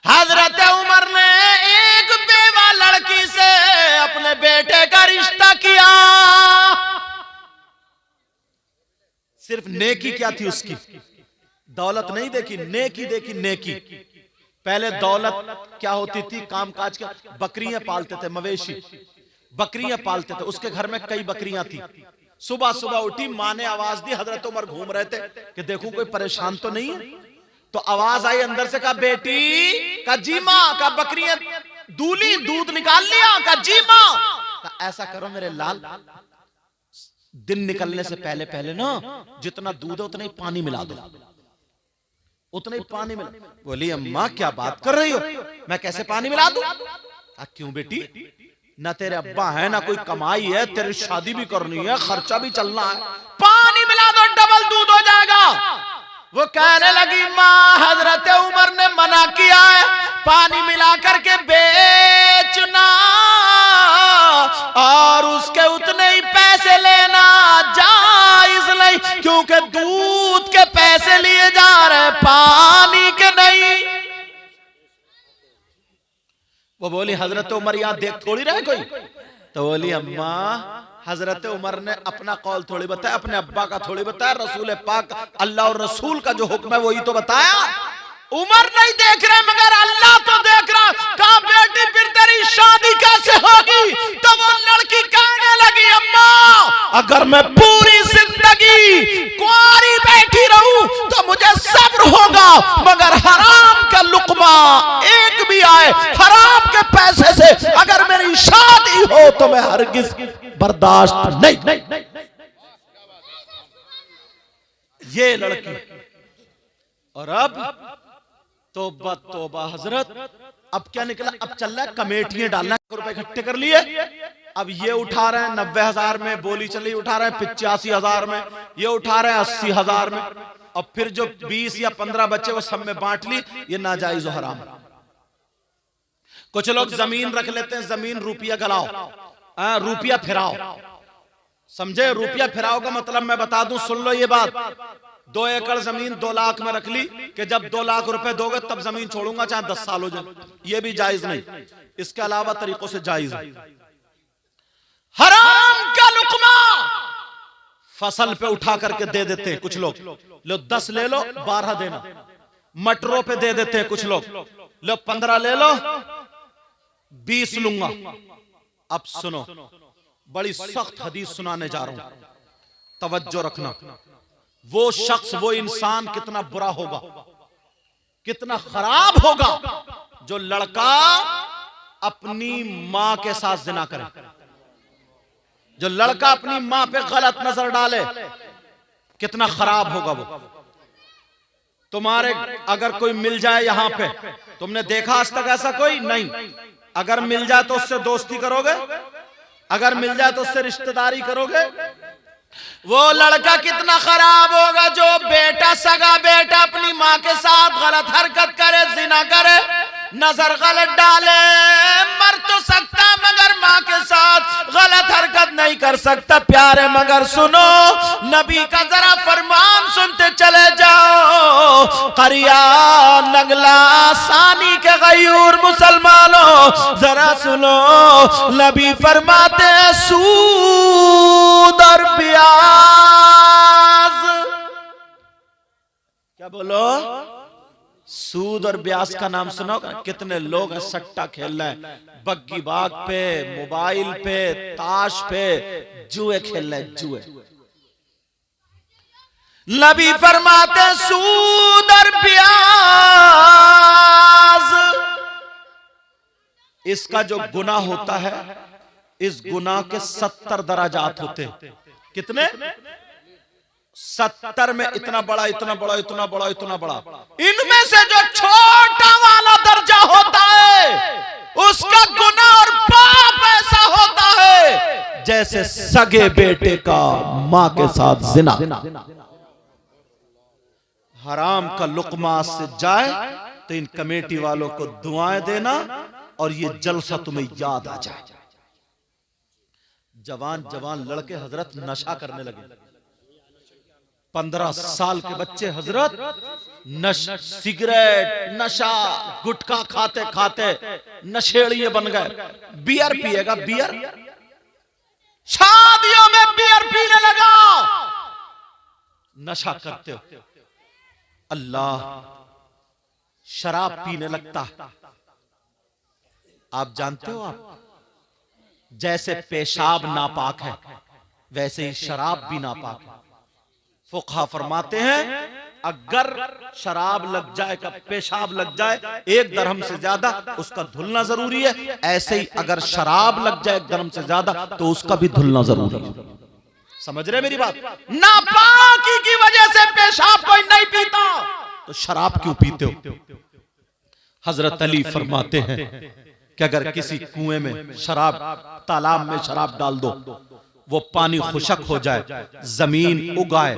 Speaker 1: हजरत उमर ने एक बेवा लड़की से अपने बेटे का रिश्ता किया। सिर्फ नेकी क्या थी उसकी, दौलत नहीं देखी, नेकी देखी, नेकी। पहले दौलत क्या होती थी, कामकाज का, बकरियां पालते थे, मवेशी बकरियां पालते थे, उसके घर में कई बकरियां थी। सुबह सुबह उठी, माँ ने आवाज दी, हजरत उमर घूम रहे थे कि देखूं कोई परेशान तो नहीं है, तो आवाज आई अंदर से, कहा बेटी, का जी माँ, का बकरियां दूली, दूध निकाल लिया, का जी माँ, ऐसा करो मेरे लाल, दिन निकलने से पहले पहले ना जितना दूध है उतना ही पानी मिला दो, उतना ही पानी मिला। बोली अम्मा क्या बात कर रही हो, मैं कैसे पानी मिला दूं? क्यों बेटी, ना तेरे अब्बा है ना कोई कमाई है, तेरी शादी भी करनी है, खर्चा भी चलना है, पानी मिला दो डबल दूध हो जाएगा। वो कहने लगी माँ हजरत उमर ने मना किया है पानी मिला करके बेचना और उसके उतने ही पैसे लेना जायज नहीं, क्योंकि दूध के पैसे लिए जा रहे पानी के नहीं। वो बोली हजरत उमर यहाँ देख थोड़ी रहे कोई, तो बोली अम्मा हजरत उमर ने अपना कौल थोड़ी बताया, अपने अब्बा का थोड़ी बताया, रसूल पाक अल्लाह और रसूल का जो हुक्म है वही तो बताया। उमर नहीं देख रहे मगर अल्लाह तो देख रहा। कहा बेटी फिर तेरी शादी कैसे होगी? तो वो लड़की कहने लगी अम्मा अगर मैं पूरी जिंदगी कुंवारी बैठी रहूं तो मुझे सब्र होगा, मगर हराम का लुकमा एक भी आए हराम के पैसे से अगर मेरी शादी हो तो मैं हरगिज बर्दाश्त नहीं। ये लड़की, और अब तोबा तोबा हजरत, अब क्या निकला, अब चल रहा है कमेटियां डालना, रुपए इकट्ठे कर लिए, अब ये उठा रहे हैं 90,000 में, बोली चली उठा रहे हैं 85,000 में, ये उठा रहे हैं 80,000 में, और फिर जो 20 या 15 बच्चे वो सब में बांट ली। ये नाजायज और हराम। कुछ लोग जमीन रख लेते हैं, जमीन रुपया गलाओ, रुपया फिराओ, समझे? रुपया फिराओ का मतलब मैं बता दूं, सुन लो ये बात। 2 एकड़ जमीन 2 लाख में रख ली कि जब 2 लाख रुपए दोगे तब जमीन छोड़ूंगा चाहे 10 साल हो जाए, ये भी जायज नहीं। इसके अलावा तरीकों से जायज है। हराम का लुकमा फसल पे उठा करके दे देते हैं कुछ लोग, लो 10 ले लो 12 देना। मटरों पे दे देते हैं कुछ लोग, लो 15 ले लो 20 लूंगा। अब सुनो, बड़ी सख्त हदीस सुनाने जा रहा हूं, तवज्जो रखना। वो शख्स, वो इंसान कितना बुरा होगा, कितना खराब होगा जो लड़का अपनी मां के साथ जिना करे, जो लड़का अपनी मां पे गलत नजर डाले, कितना खराब होगा वो। तुम्हारे अगर कोई मिल जाए यहां पे, तुमने देखा आज तक ऐसा कोई नहीं, अगर मिल जाए तो उससे दोस्ती करोगे, अगर मिल जाए तो उससे रिश्तेदारी करोगे। वो लड़का कितना खराब होगा जो बेटा, सगा बेटा अपनी माँ के साथ गलत हरकत करे, जिना करे, नजर गलत डाले। मर तो सकता मगर माँ के साथ गलत हरकत नहीं कर सकता। प्यारे मगर सुनो, नबी का जरा फरमान सुनते चले जाओ। करिया नगला सानी के गयूर मुसलमानों जरा सुनो, नबी फरमाते हैं सूद और ब्याज। क्या बोलो? सूद और ब्याज का नाम सुनो। कितने लोग हैं सट्टा खेल रहे हैं, बग्गी बाग पे, मोबाइल पे, ताश पे, जुए खेल रहे हैं, जुए। नबी फरमाते सूद और ब्याज इसका जो गुनाह होता है, इस गुनाह के 70 दराजात होते हैं। कितने? 70 में इतना बड़ा, इतना बड़ा, इतना बड़ा, इतना बड़ा। इनमें से जो छोटा वाला दर्जा होता है, उसका गुनाह और पाप ऐसा होता है जैसे सगे बेटे का मां के साथ जिना। हराम का लुकमा से जाए तो इन कमेटी वालों को दुआएं देना और ये जलसा तुम्हें याद आ जाए। जवान जवान लड़के हजरत नशा करने लगे। 15 साल के बच्चे हजरत सिगरेट, नशा, गुटखा खाते खाते नशेड़िए बन गए। बियर पिएगा, बियर, शादियों में बियर पीने लगा। नशा करते हो। अल्लाह शराब पीने लगता है। आप जानते हो, आप जैसे पेशाब नापाक है वैसे ही शराब भी नापाक है। फुकहा फरमाते हैं अगर शराब लग जाए का पेशाब लग जाए 1 दरहम से ज्यादा, उसका धुलना जरूरी है। ऐसे ही अगर शराब लग जाए 1 दरहम से ज्यादा तो उसका भी धुलना जरूरी है। समझ रहे मेरी बात? नापाकी की वजह से पेशाब कोई नहीं पीता तो शराब क्यों पीते हो? हजरत अली फरमाते हैं कि अगर किसी कुएं में शराब, तालाब में शराब डाल दो, वो पानी खुशक हो जाए, जमीन उगाए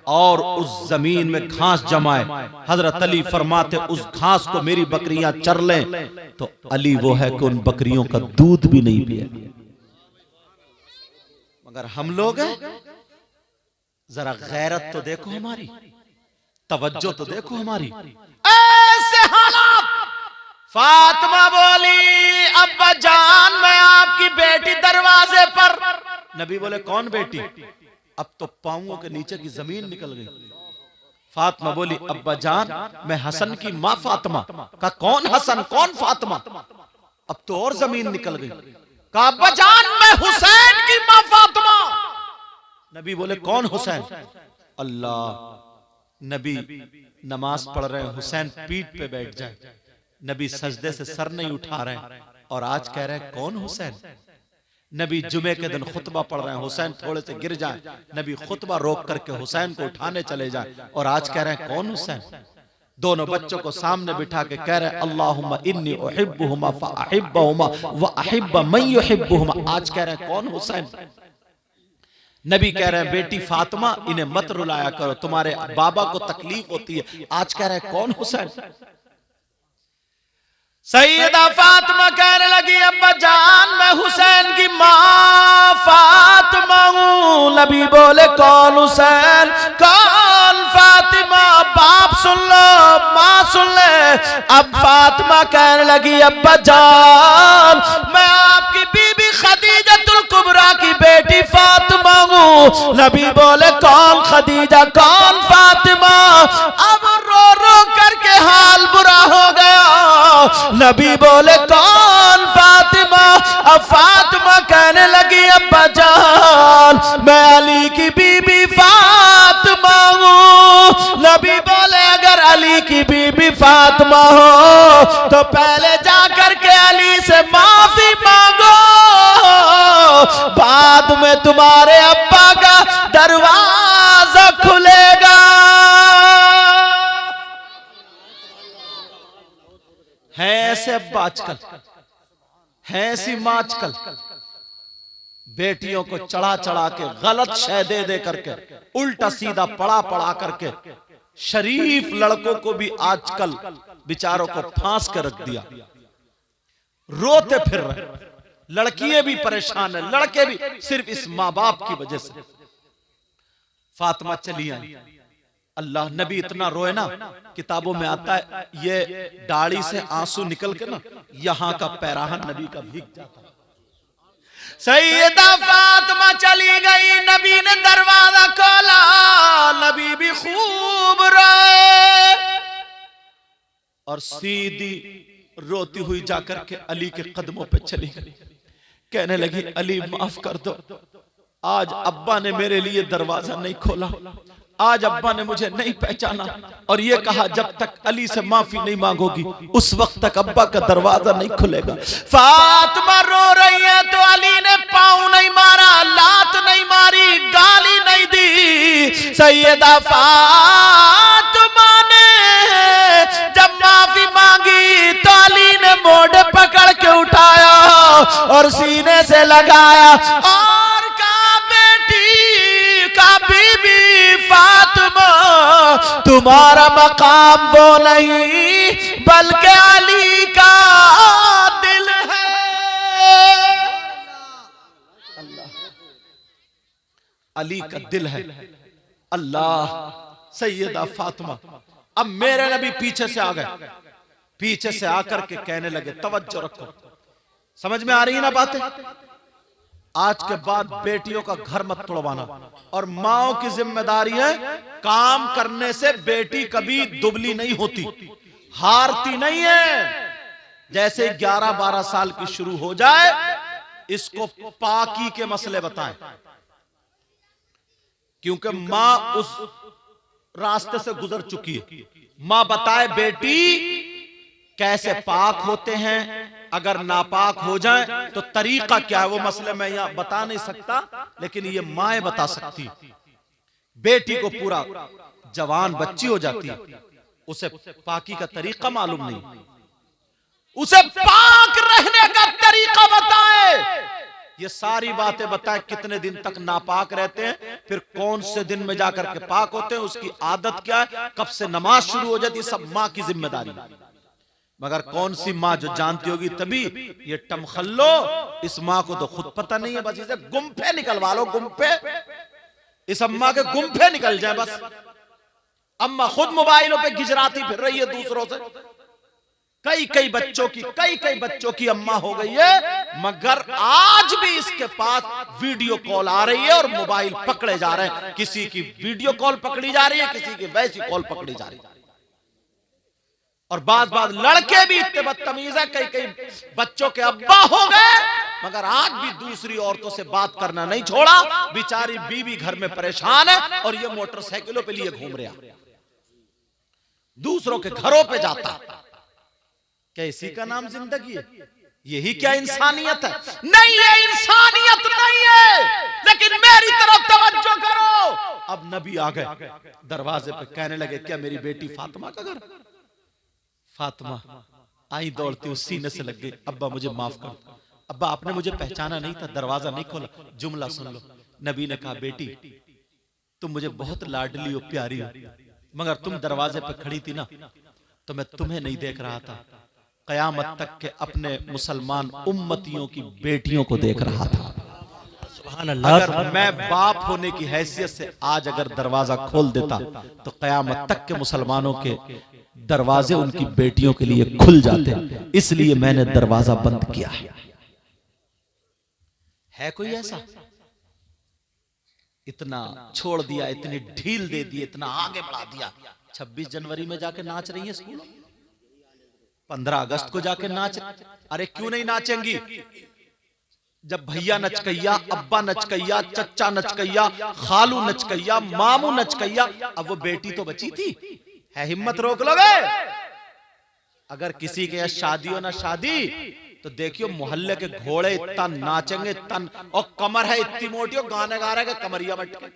Speaker 1: और उस जमीन में घास जमाए, हजरत अली फरमाते उस घास को मेरी बकरियां चर लें, तो अली वो है कि उन बकरियों का दूध भी नहीं पिए। मगर हम लोग हैं, जरा गैरत तो देखो हमारी, तवज्जो तो देखो हमारी। ऐसे हालात। फातिमा बोली अब्बा जान मैं आपकी बेटी दरवाजे पर। नबी बोले कौन बेटी? अब तो पांवों के नीचे की जमीन निकल गई। फातिमा बोली अब्बा जान मैं हसन की मां फातिमा। का कौन हसन, कौन फातिमा? अब तो और जमीन निकल गई। कहा अब्बा जान मैं हुसैन की मां फातिमा। नबी बोले कौन हुसैन? अल्लाह। नबी नमाज पढ़ रहे हैं, हुसैन पीठ पे बैठ जाए, नबी सजदे से सर नहीं उठा रहे हैं और आज कह रहे हैं कौन हुसैन? नबी जुमे के दिन खुतबा पढ़ रहे हैं, हुसैन थोड़े से गिर जाए, नबी खुतबा रोक करके हुसैन को उठाने चले जाए और आज कह रहे हैं कौन हुसैन? दोनों बच्चों को सामने बिठा के कह रहे हैं अल्लाहुम्मा इन्नी उहिब्बुहुमा फअहिब्बहुमा व अहिब्ब मन युहिब्बुहुमा। आज कह रहे हैं कौन हुसैन? नबी कह रहे हैं बेटी फातिमा इन्हें मत रुलाया करो, तुम्हारे बाबा को तकलीफ होती है। आज कह रहे हैं कौन हुसैन? सैयदा फातिमा कहने लगी अब्बा जान मैं हुसैन की मां फातिमा हूं। नबी बोले कौन हुसैन, कौन फातिमा? बाप सुन लो, मां सुन ले। अब फातिमा कहने लगी अब्बा जान मैं आपकी बीबी खदीजतुल कुबरा की बेटी फातिमा हूं। नबी बोले कौन खदीजा, कौन फातिमा? अब रो रो करके हाल बुरा हो गया। नबी बोले कौन फातिमा? अब फातिमा कहने लगी अब्बा जान मैं अली की बीबी फातिमा हूं। नबी बोले अगर अली की बीबी फातिमा हो तो पहले जाकर के अली से माफी मांगो, बाद में तुम्हारे अब्बा का दरवाजा खुलेगा। है ऐसे अब्बा आजकल, है ऐसी मां आजकल, बेटियों को चढ़ा चढ़ा के गलत शय दे दे करके, उल्टा सीधा पढ़ा पढ़ा करके शरीफ लड़कों को भी आजकल बेचारों को फांस कर रख दिया। रोते फिर रहे, लड़कियां भी परेशान है, लड़के भी, सिर्फ इस मां बाप की वजह से। फातिमा चली आई, अल्लाह नबी इतना रोए ना, किताबों में आता है ये दाढ़ी से आंसू निकल के ना यहां का पैराहन नबी का भीग जाता। सैयदा फातिमा चली गई, नबी ने दरवाजा खोला, नबी भी खूब रोए और सीधी रोती हुई जाकर के अली के कदमों पे चली गई, कहने लगी अली माफ कर दो, आज अब्बा ने मेरे लिए दरवाजा नहीं खोला, आज अब्बा ने मुझे नहीं पहचाना और ये कहा जब तक अली से माफी नहीं मांगोगी उस वक्त तक अब्बा का दरवाजा नहीं खुलेगा। फातिमा रो रही है तो अली ने पाँव नहीं मारा, लात नहीं मारी, गाली नहीं दी। सैयदा फातिमा ने जब माफी मांगी तो अली ने मोढ़ पकड़ के उठाया और सीने से लगाया और कहा बेटी का बीबी फातिमा, तुम्हारा मकाम वो नहीं बल्कि अली का दिल है। अली का दिल है। अल्लाह। सैयदा फातिमा। अब मेरे नबी पीछे से आ गए, पीछे से आकर के कहने लगे, तवज्जो रखो, समझ में आ रही है ना बातें? आज के बाद बेटियों का घर मत तोड़वाना और माओ की जिम्मेदारी है काम करने से बेटी कभी दुबली नहीं होती, हारती नहीं है। जैसे 11-12 साल की शुरू हो जाए इसको पाकी के मसले बताएं, क्योंकि मां उस रास्ते से गुजर चुकी है। मां बताए बेटी कैसे पाक होते हैं, अगर नापाक हो जाए तो तरीका क्या है, वो मसले मैं यहां बता नहीं सकता, लेकिन ये माएं बता सकती। बेटी को पूरा जवान बच्ची हो जाती है, उसे पाकी का तरीका मालूम नहीं, उसे पाक रहने का तरीका बताए। ये सारी बातें बताए, कितने दिन तक नापाक रहते हैं, फिर कौन से दिन में जाकर के पाक होते हैं, उसकी आदत क्या है, कब से नमाज शुरू हो जाती है, सब मां की जिम्मेदारी। मगर कौन सी माँ जो जानती होगी तभी। ये टमखल्लो, इस माँ को तो खुद पता नहीं है, बस इसे गुम्फे निकलवा लो, गुम्फे, इस अम्मा के गुम्फे निकल जाए बस। अम्मा खुद मोबाइलों पे गिजराती फिर रही है दूसरों से। कई बच्चों की अम्मा हो गई है, मगर आज भी इसके पास वीडियो कॉल आ रही है और मोबाइल पकड़े जा रहे हैं। किसी की वीडियो कॉल पकड़ी जा रही है, किसी की वैसी कॉल पकड़ी जा रही है। और बाद लड़के भी इतने बदतमीज है, कई बच्चों के अब्बा हो गए मगर आज भी दूसरी औरतों से बात करना नहीं छोड़ा। बेचारी बीवी घर में परेशान है और ये मोटरसाइकिलों पे लिए घूम रहा, दूसरों के घरों पे जाता। क्या इसी का नाम जिंदगी है? यही क्या इंसानियत है? नहीं, ये इंसानियत नहीं है। लेकिन मेरी तरफ तवज्जो करो। अब नबी आ गए दरवाजे पे, कहने लगे क्या मेरी बेटी फातिमा का घर? फातिमा आई दौड़ती हुई सीने से लग गई, अब्बा मुझे माफ कर दो, अब्बा आपने मुझे पहचाना नहीं था, दरवाजा नहीं खोला। जुमला सुन लो, नबी ने कहा बेटी तुम मुझे बहुत लाडली और प्यारी हो, मगर तुम दरवाजे पर खड़ी थी ना तो मैं तुम्हें नहीं देख रहा था, कयामत तक के अपने मुसलमान उम्मतियों की बेटियों को देख रहा था। अगर मैं बाप होने की हैसियत से आज अगर दरवाजा खोल देता तो कयामत तक के मुसलमानों के दरवाजे उनकी बेटियों के लिए खुल जाते, इसलिए मैंने दरवाजा बंद किया है। कोई ऐसा? इतना छोड़ दिया, इतनी ढील दे दी, इतना आगे बढ़ा दिया। 26 जनवरी में जाके नाच रही है स्कूल, 15 अगस्त को जाके नाच। अरे क्यों नहीं नाचेंगी? जब भैया नचकैया, अब्बा नचकैया, चच्चा नचकैया, खालू नचकैया, मामू नचकैया, अब वो बेटी तो बची थी। है हिम्मत रोक लोगे? अगर किसी के शादी हो ना शादी तो देखियो मोहल्ले के घोड़े इतना नाचेंगे, तन और कमर है इतनी मोटी और गाने गा रहे हैं कमरिया बट के।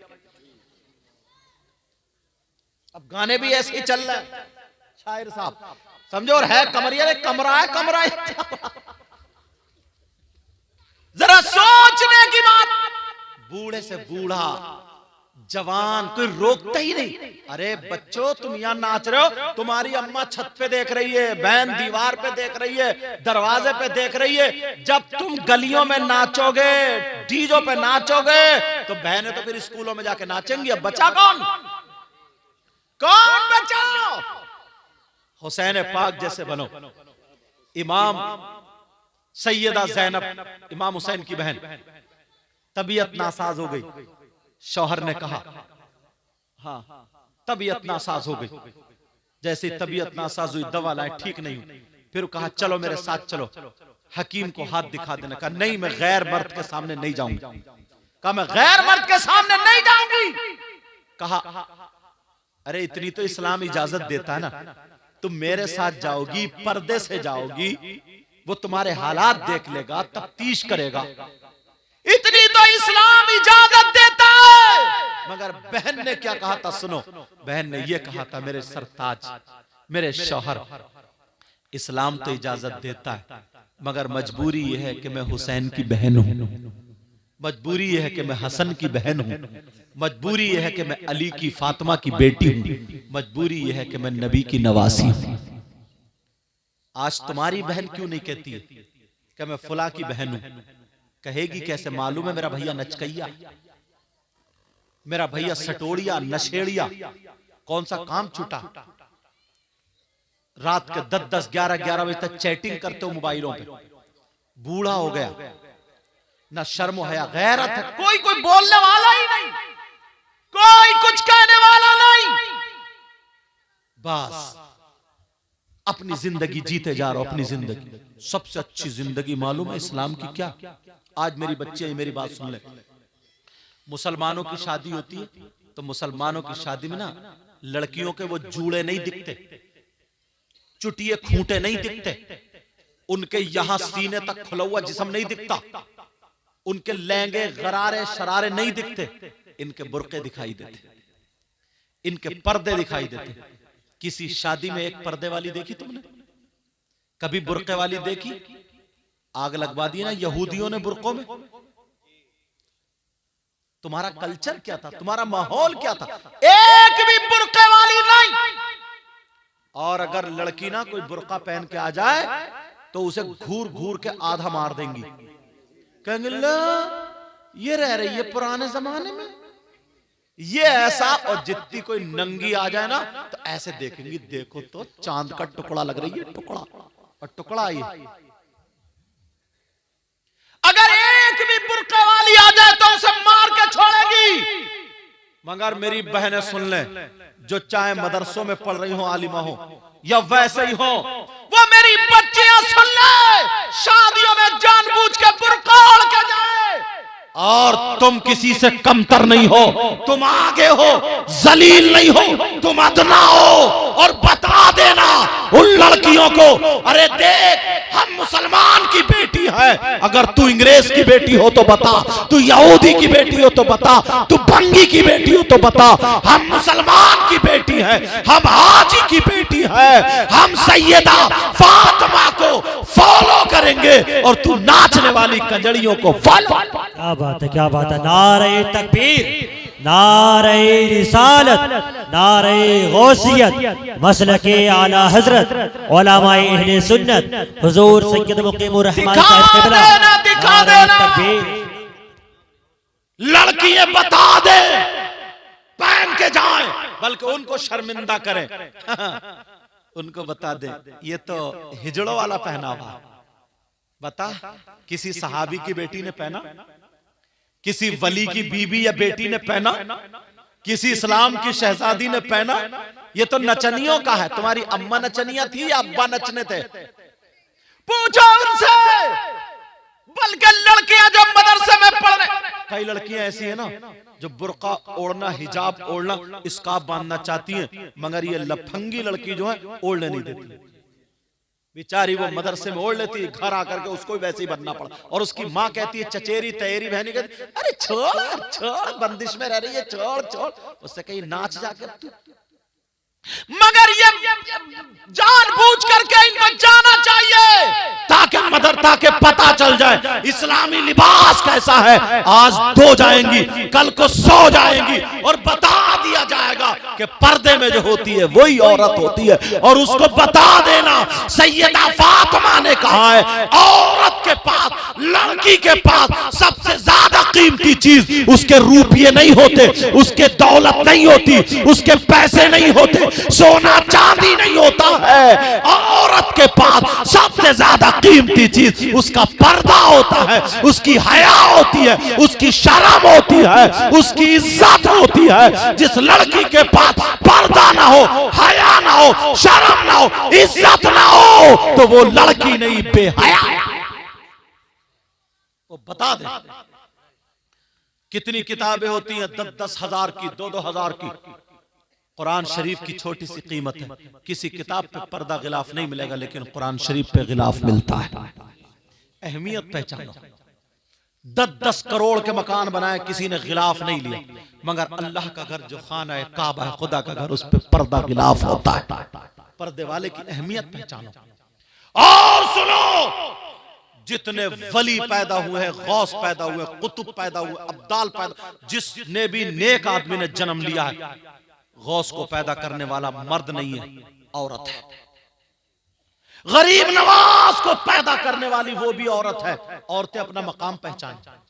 Speaker 1: अब गाने भी ऐसे ही चल रहे हैं शायर साहब, समझो। और है कमरिया, कमरा है, कमरा है। जरा सोचने की बात, बूढ़े से बूढ़ा, जवान, कोई रोकता ही नहीं। अरे बच्चों तुम यहां नाच रहे हो, तुम्हारी अम्मा छत पे देख रही है, बहन दीवार पे देख रही है, दरवाजे पे देख रही है। जब तुम गलियों में नाचोगे, डीजों पे नाचोगे तो बहनें तो फिर स्कूलों में जाके नाचेंगी। अब बचा कौन? कौन बचा? हुसैन पाक जैसे बनो। इमाम सैयदा ज़ैनब, इमाम हुसैन की बहन, तबीयत नासाज हो गई। शौहर ने कहा हाँ तबीयत नासाज हो गई। जैसे तबीयत नासाज हुई, दवा लाए, ठीक नहीं हुई। फिर कहा चलो मेरे साथ चलो, हकीम को हाथ दिखा देना। कहा नहीं, मैं गैर मर्द के सामने नहीं जाऊंगा। कहा मैं गैर मर्द के सामने नहीं जाऊंगी। कहा अरे इतनी तो इस्लाम इजाजत देता है ना, तुम मेरे साथ जाओगी, पर्दे से जाओगी, वो तुम्हारे हालात देख लेगा, तफ्तीश करेगा, इतनी तो इस्लाम इजाजत देता है। मगर बहन ने क्या कहा था सुनो, बहन ने यह कहा था मेरे सरताज, मेरे शौहर, इस्लाम तो इजाजत देता है मगर मजबूरी यह है कि मैं हुसैन की बहन हूं, मजबूरी यह है कि मैं हसन की बहन हूं, मजबूरी यह है कि मैं अली की फातिमा की बेटी हूं, मजबूरी यह है कि मैं नबी की नवासी हूं। आज तुम्हारी बहन क्यों नहीं कहती है कि मैं फुला की बहन हूं? कहेगी कैसे? मालूम है मेरा भैया नचकैया, मेरा भैया सटोड़िया, नशेड़िया, कौन सा काम छूटा, रात के 10-10, 11-11 बजे तक चैटिंग करते हो मोबाइलों पे, बूढ़ा हो गया, ना शर्म हया गैरत है, कोई बोलने वाला ही नहीं, कोई कुछ कहने वाला नहीं, बस अपनी जिंदगी जीते जा रहा हो, अपनी जिंदगी। सबसे अच्छी जिंदगी मालूम है इस्लाम की क्या? आज मेरी बच्चे मेरी बात सुन ले, मुसलमानों की शादी होती है तो मुसलमानों की शादी में ना लड़कियों के वो जूड़े नहीं दिखते, चुटिए खूंटे नहीं दिखते, उनके यहां सीने तक खुला हुआ जिस्म नहीं दिखता, उनके लहंगे गरारे शरारे नहीं दिखते, इनके बुर्के दिखाई देते, इनके पर्दे दिखाई देते। किसी शादी में एक पर्दे वाली देखी तुमने? कभी बुर्के वाली देखी? आग लगवा दी ना यहूदियों ने बुर्कों में। तुम्हारा कल्चर क्या था, तुम्हारा माहौल क्या था? एक भी बुर्के वाली नहीं। और अगर लड़की ना कोई बुर्का पहन के आ जाए तो उसे घूर घूर के आधा मार देंगी, कहेंगे ला ये रह रही है पुराने जमाने में, ये ऐसा। और जितनी कोई नंगी आ जाए ना तो ऐसे देखेंगी, देखो तो चांद का टुकड़ा लग रही है, टुकड़ा और टुकड़ा ये। अगर एक भी बुर्के वाली आ जाए तो उसे मार के छोड़ेगी। मगर मेरी बहनें सुन ले, जो चाहे मदरसों में पढ़ रही हो, आलिमा हो या वैसे ही हो, वो मेरी बच्चियां सुन ले, शादियों में जानबूझ के बुर्का ओढ़ के जाए। और तुम किसी से कमतर नहीं हो, तुम आगे हो, जलील नहीं हो, तुम अदना हो। और बता देना उन लड़कियों को, अरे देख हम मुसलमान की बेटी है, अगर तू अंग्रेज की बेटी हो तो बता, तू यहूदी की बेटी हो तो बता, तू बंगी की बेटी हो तो बता, हम मुसलमान की बेटी है, हम हाजी की बेटी है, हम सैयदा फातिमा को फॉलो करेंगे और तू नाचने वाली कंजड़ियों को फॉलो।
Speaker 2: क्या बात है, क्या बात है। नारे तकबीर, नारे रिसालत, नारे गौसियत, मसलके आला हजरत उलमाए अहले सुन्नत हुजूर सैयद मुकीमुर रहमान साहब क़िबला। नारे तकबीर।
Speaker 1: लड़कियां बता दे पहन के जाएं, बल्कि उनको शर्मिंदा करें। उनको बता दे ये तो हिजड़ों वाला पहनावा। बता, किसी सहाबी की बेटी ने पहना, किसी वली की बीबी या बेटी ने पहना, किसी इस्लाम की शहजादी ने पहना? ये तो नचनियों का है। तुम्हारी अम्मा नचनिया थी या अब्बा नचने थे? पूछो उनसे। बल्कि लड़कियां जो मदरसे में पढ़ रहे, कई लड़कियां ऐसी है ना जो बुर्का ओढ़ना, हिजाब ओढ़ना, स्कार्फ बांधना चाहती हैं, मगर ये लफंगी लड़की जो है ओढ़ने नहीं देती। बेचारी वो मदरसे में ओढ़ लेती है, घर आकर के उसको वैसे ही बनना पड़ा। और उसकी माँ कहती है, चचेरी तैयारी बहनी कहती, अरे छोड़ छोड़, बंदिश में रह रही है, छोड़ छोड़, उससे कहीं नाच जाकर तू। मगर ये जानबूझ करके इनको जाना चाहिए ताकि मदरसा के पता चल जाए इस्लामी लिबास कैसा है। आज 2 जाएंगी, कल को 100 जाएंगी और बता दिया जाएगा कि पर्दे में जो होती है वही औरत होती है। और उसको बता देना सैयदा फातिमा ने कहा है, औरत के पास, लड़की के पास सबसे ज्यादा कीमती चीज उसके रुपये नहीं होते, उसके दौलत नहीं होती, उसके पैसे नहीं होते, सोना चांदी नहीं होता है। औरत के पास सबसे ज्यादा कीमती चीज उसका पर्दा होता है, उसकी हया होती है, उसकी शर्म होती है, उसकी इज्जत होती है। जिस लड़की के पास पर्दा ना हो, हया ना हो, शर्म ना हो, इज्जत ना हो, तो वो लड़की नहीं, बेहया। वो बता दे कितनी किताबें होती हैं 10-10 हजार की, 2-2 हजार की। कुरान शरीफ की छोटी सी कीमत है। किसी किताब पे पर्दा गिलाफ नहीं मिलेगा, लेकिन कुरान शरीफ पे गिलाफ मिलता है। अहमियत पहचानो। 10-10 करोड़ के मकान बनाए, किसी ने गिलाफ नहीं लिया, मगर अल्लाह का घर जो खाना है, काबा है, खुदा का घर, उस पे पर्दा गिलाफ होता है। पर्दे वाले की अहमियत पहचानो। और सुनो, जितने वली पैदा हुए हैं, गौस पैदा हुए, कुतुब पैदा हुए, अब्दाल पैदा, जिसने भी नेक आदमी ने जन्म लिया है, गौस को पैदा करने वाला मर्द नहीं है, औरत है। गरीब नवाज को पैदा करने वाली वो भी औरत है। औरतें अपना मकाम पहचाने।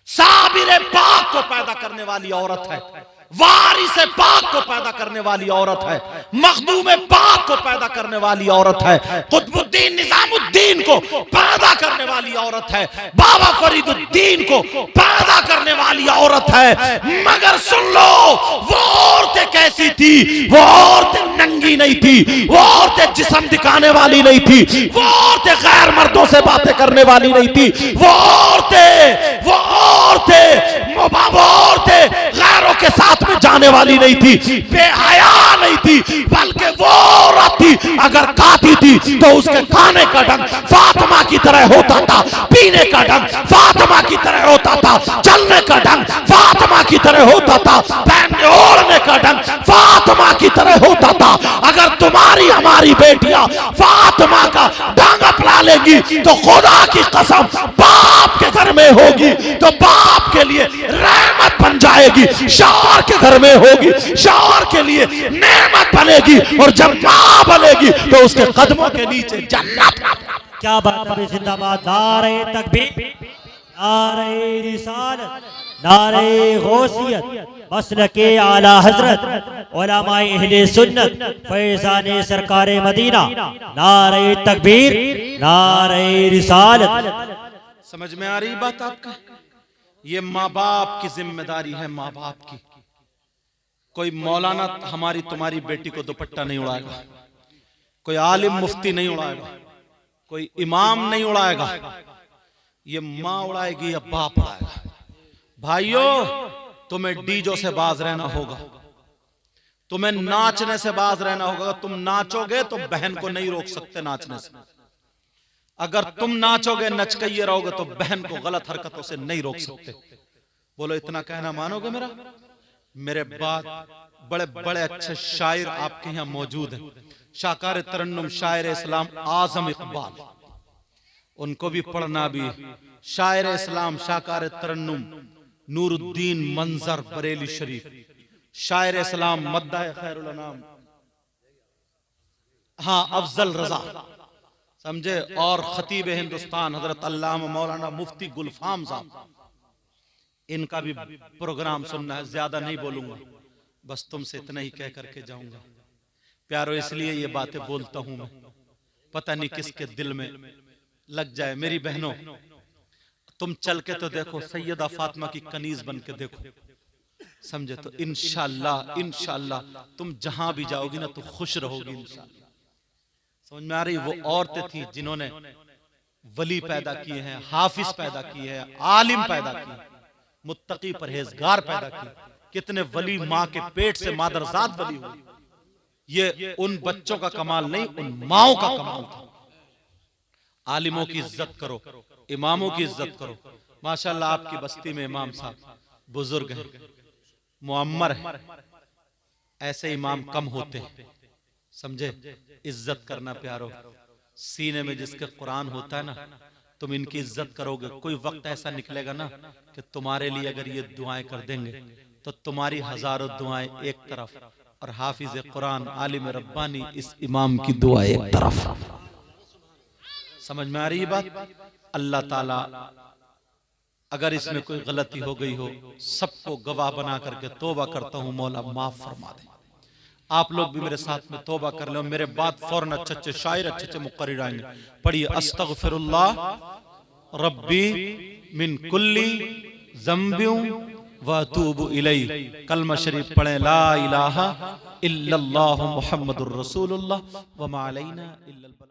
Speaker 1: साबिर पाक को पैदा करने वाली औरत है। वारिस पाक को पैदा करने वाली औरत है। मखदूम पाक को पैदा करने वाली औरत है। कुतुबुद्दीन निजामुद्दीन को पैदा करने वाली औरत है। बाबा फरीदुद्दीन को पैदा करने वाली औरत है। मगर सुन लो, वो औरतें कैसी थी? वो औरतें नंगी नहीं थी, वो औरतें जिस्म दिखाने वाली नहीं थी, वो औरतें गैर मर्दों से बातें करने वाली नहीं थी, वो औरतें गैरों के साथ में जाने वाली नहीं थी, बेहया नहीं थी, बल्कि वो औरत थी, अगर खाती थी तो उसके खाने का ढंग फातिमा की तरह होता था, पीने का ढंग फातिमा की तरह होता था, चलने का ढंग फातिमा की तरह होता था, पहनने ओढ़ने का ढंग फातिमा की तरह होता था। अगर तुम्हारी हमारी बेटियां फातिमा का ढंग अपना लेगी तो खुदा की कसम बाप के घर में होगी तो बाप के लिए रहमत बन जाएगी, शौहर के घर में होगी शौहर के लिए नेमत बनेगी, और जब मां बनेगी तो उसके कदमों के नीचे जन्नत।
Speaker 2: क्या बात है, जिंदाबाद। नारे तकबीर, नारे रिसालत, नारे गौसियत, मसलके आला हजरत, उलमाए अहले सुन्नत, फैज़ाने सरकारे मदीना। नारे तकबीर, नारे रिसालत।
Speaker 1: समझ में आ रही बात आपका? ये माँ बाप की जिम्मेदारी है, माँ बाप की। कोई मौलाना हमारी तुम्हारी बेटी को दुपट्टा नहीं उड़ाएगा, कोई आलिम मुफ्ती नहीं उड़ाएगा, कोई इमाम नहीं उड़ाएगा, ये माँ उड़ाएगी या बाप उड़ाएगा। भाइयों, तुम्हें डीजो से बाज रहना होगा, तुम्हें नाचने से बाज रहना होगा। तुम नाचोगे तो बहन को नहीं रोक सकते नाचने से। अगर तुम नाचोगे, नचकइये रहोगे तो बहन को गलत हरकतों से नहीं रोक सकते। बोलो, इतना कहना मानोगे मेरा? मेरे बाद बड़े बड़े अच्छे शायर आपके यहाँ मौजूद हैं। शाकार तरन्नुम शायर इस्लाम आजम इकबाल, उनको भी पढ़ना भी। शायर इस्लाम शाकार तरन्नुम नूरुद्दीन मंजर बरेली शरीफ, शायर इस्लाम मद्दा खैरुल अनाम, हाँ, अफजल रजा, समझे, और खतीब हिंदुस्तान हजरत अल्लामा मौलाना मुफ्ती गुलफाम साहब। इनका भी प्रोग्राम सुनना है। ज्यादा नहीं बोलूंगा, बस तुमसे इतना ही कह करके जाऊंगा। प्यारो, इसलिए ये बातें बोलता हूं मैं, पता नहीं किसके दिल में लग जाए। मेरी बहनों, तुम चल के तो देखो, सैयदा फातिमा की कनीज बन के देखो, समझे, तो इंशाअल्लाह तुम जहां भी जाओगी ना तो खुश रहोगी इंशाअल्लाह। समझ में आ रही? वो औरतें थी जिन्होंने वली पैदा किए हैं, हाफिज पैदा किए हैं, आलिम पैदा किए, मुत्तकी परहेजगार पैदा किए। कितने वली माँ के पेट से मादरजात वली हुई। ये उन बच्चों का कमाल नहीं, उन माओं का कमाल था। आलिमों की इज्जत करो, इमामों की इज्जत करो। माशाल्लाह आपकी बस्ती में इमाम साहब बुजुर्ग हैं, मुअम्मर है, ऐसे इमाम कम होते हैं, समझे। इज्जत करना प्यारो। सीने में जिसके कुरान होता है ना, तुम इनकी इज्जत करोगे, कोई वक्त ऐसा निकलेगा ना कि तुम्हारे लिए अगर ये दुआएं कर देंगे तो तुम्हारी हजारों दुआएं एक तरफ, और हाफिज कुरान आलिम रब्बानी इस इमाम की दुआ एक तरफ। समझ में आ रही बात? अल्लाह ताला अगर इसमें कोई गलती हो गई हो, सबको गवाह बना करके तौबा करता हूं, मौला माफ फरमा दे। आप लोग भी मेरे साथ में तौबा कर लो। मेरे बाद फौरन अच्छे अच्छे शायर, अच्छे अच्छे मुक़र्रिर आएंगे। पढ़िए, अस्तगफिरुल्लाह रब्बी मिन कुल्ली ज़ंबिन व अतूबु इलैहि। कलमा शरीफ पढ़ें, ला इलाहा इल्लल्लाहु मुहम्मदुर रसूलुल्लाह व मा अलैना इल्लल बलाग।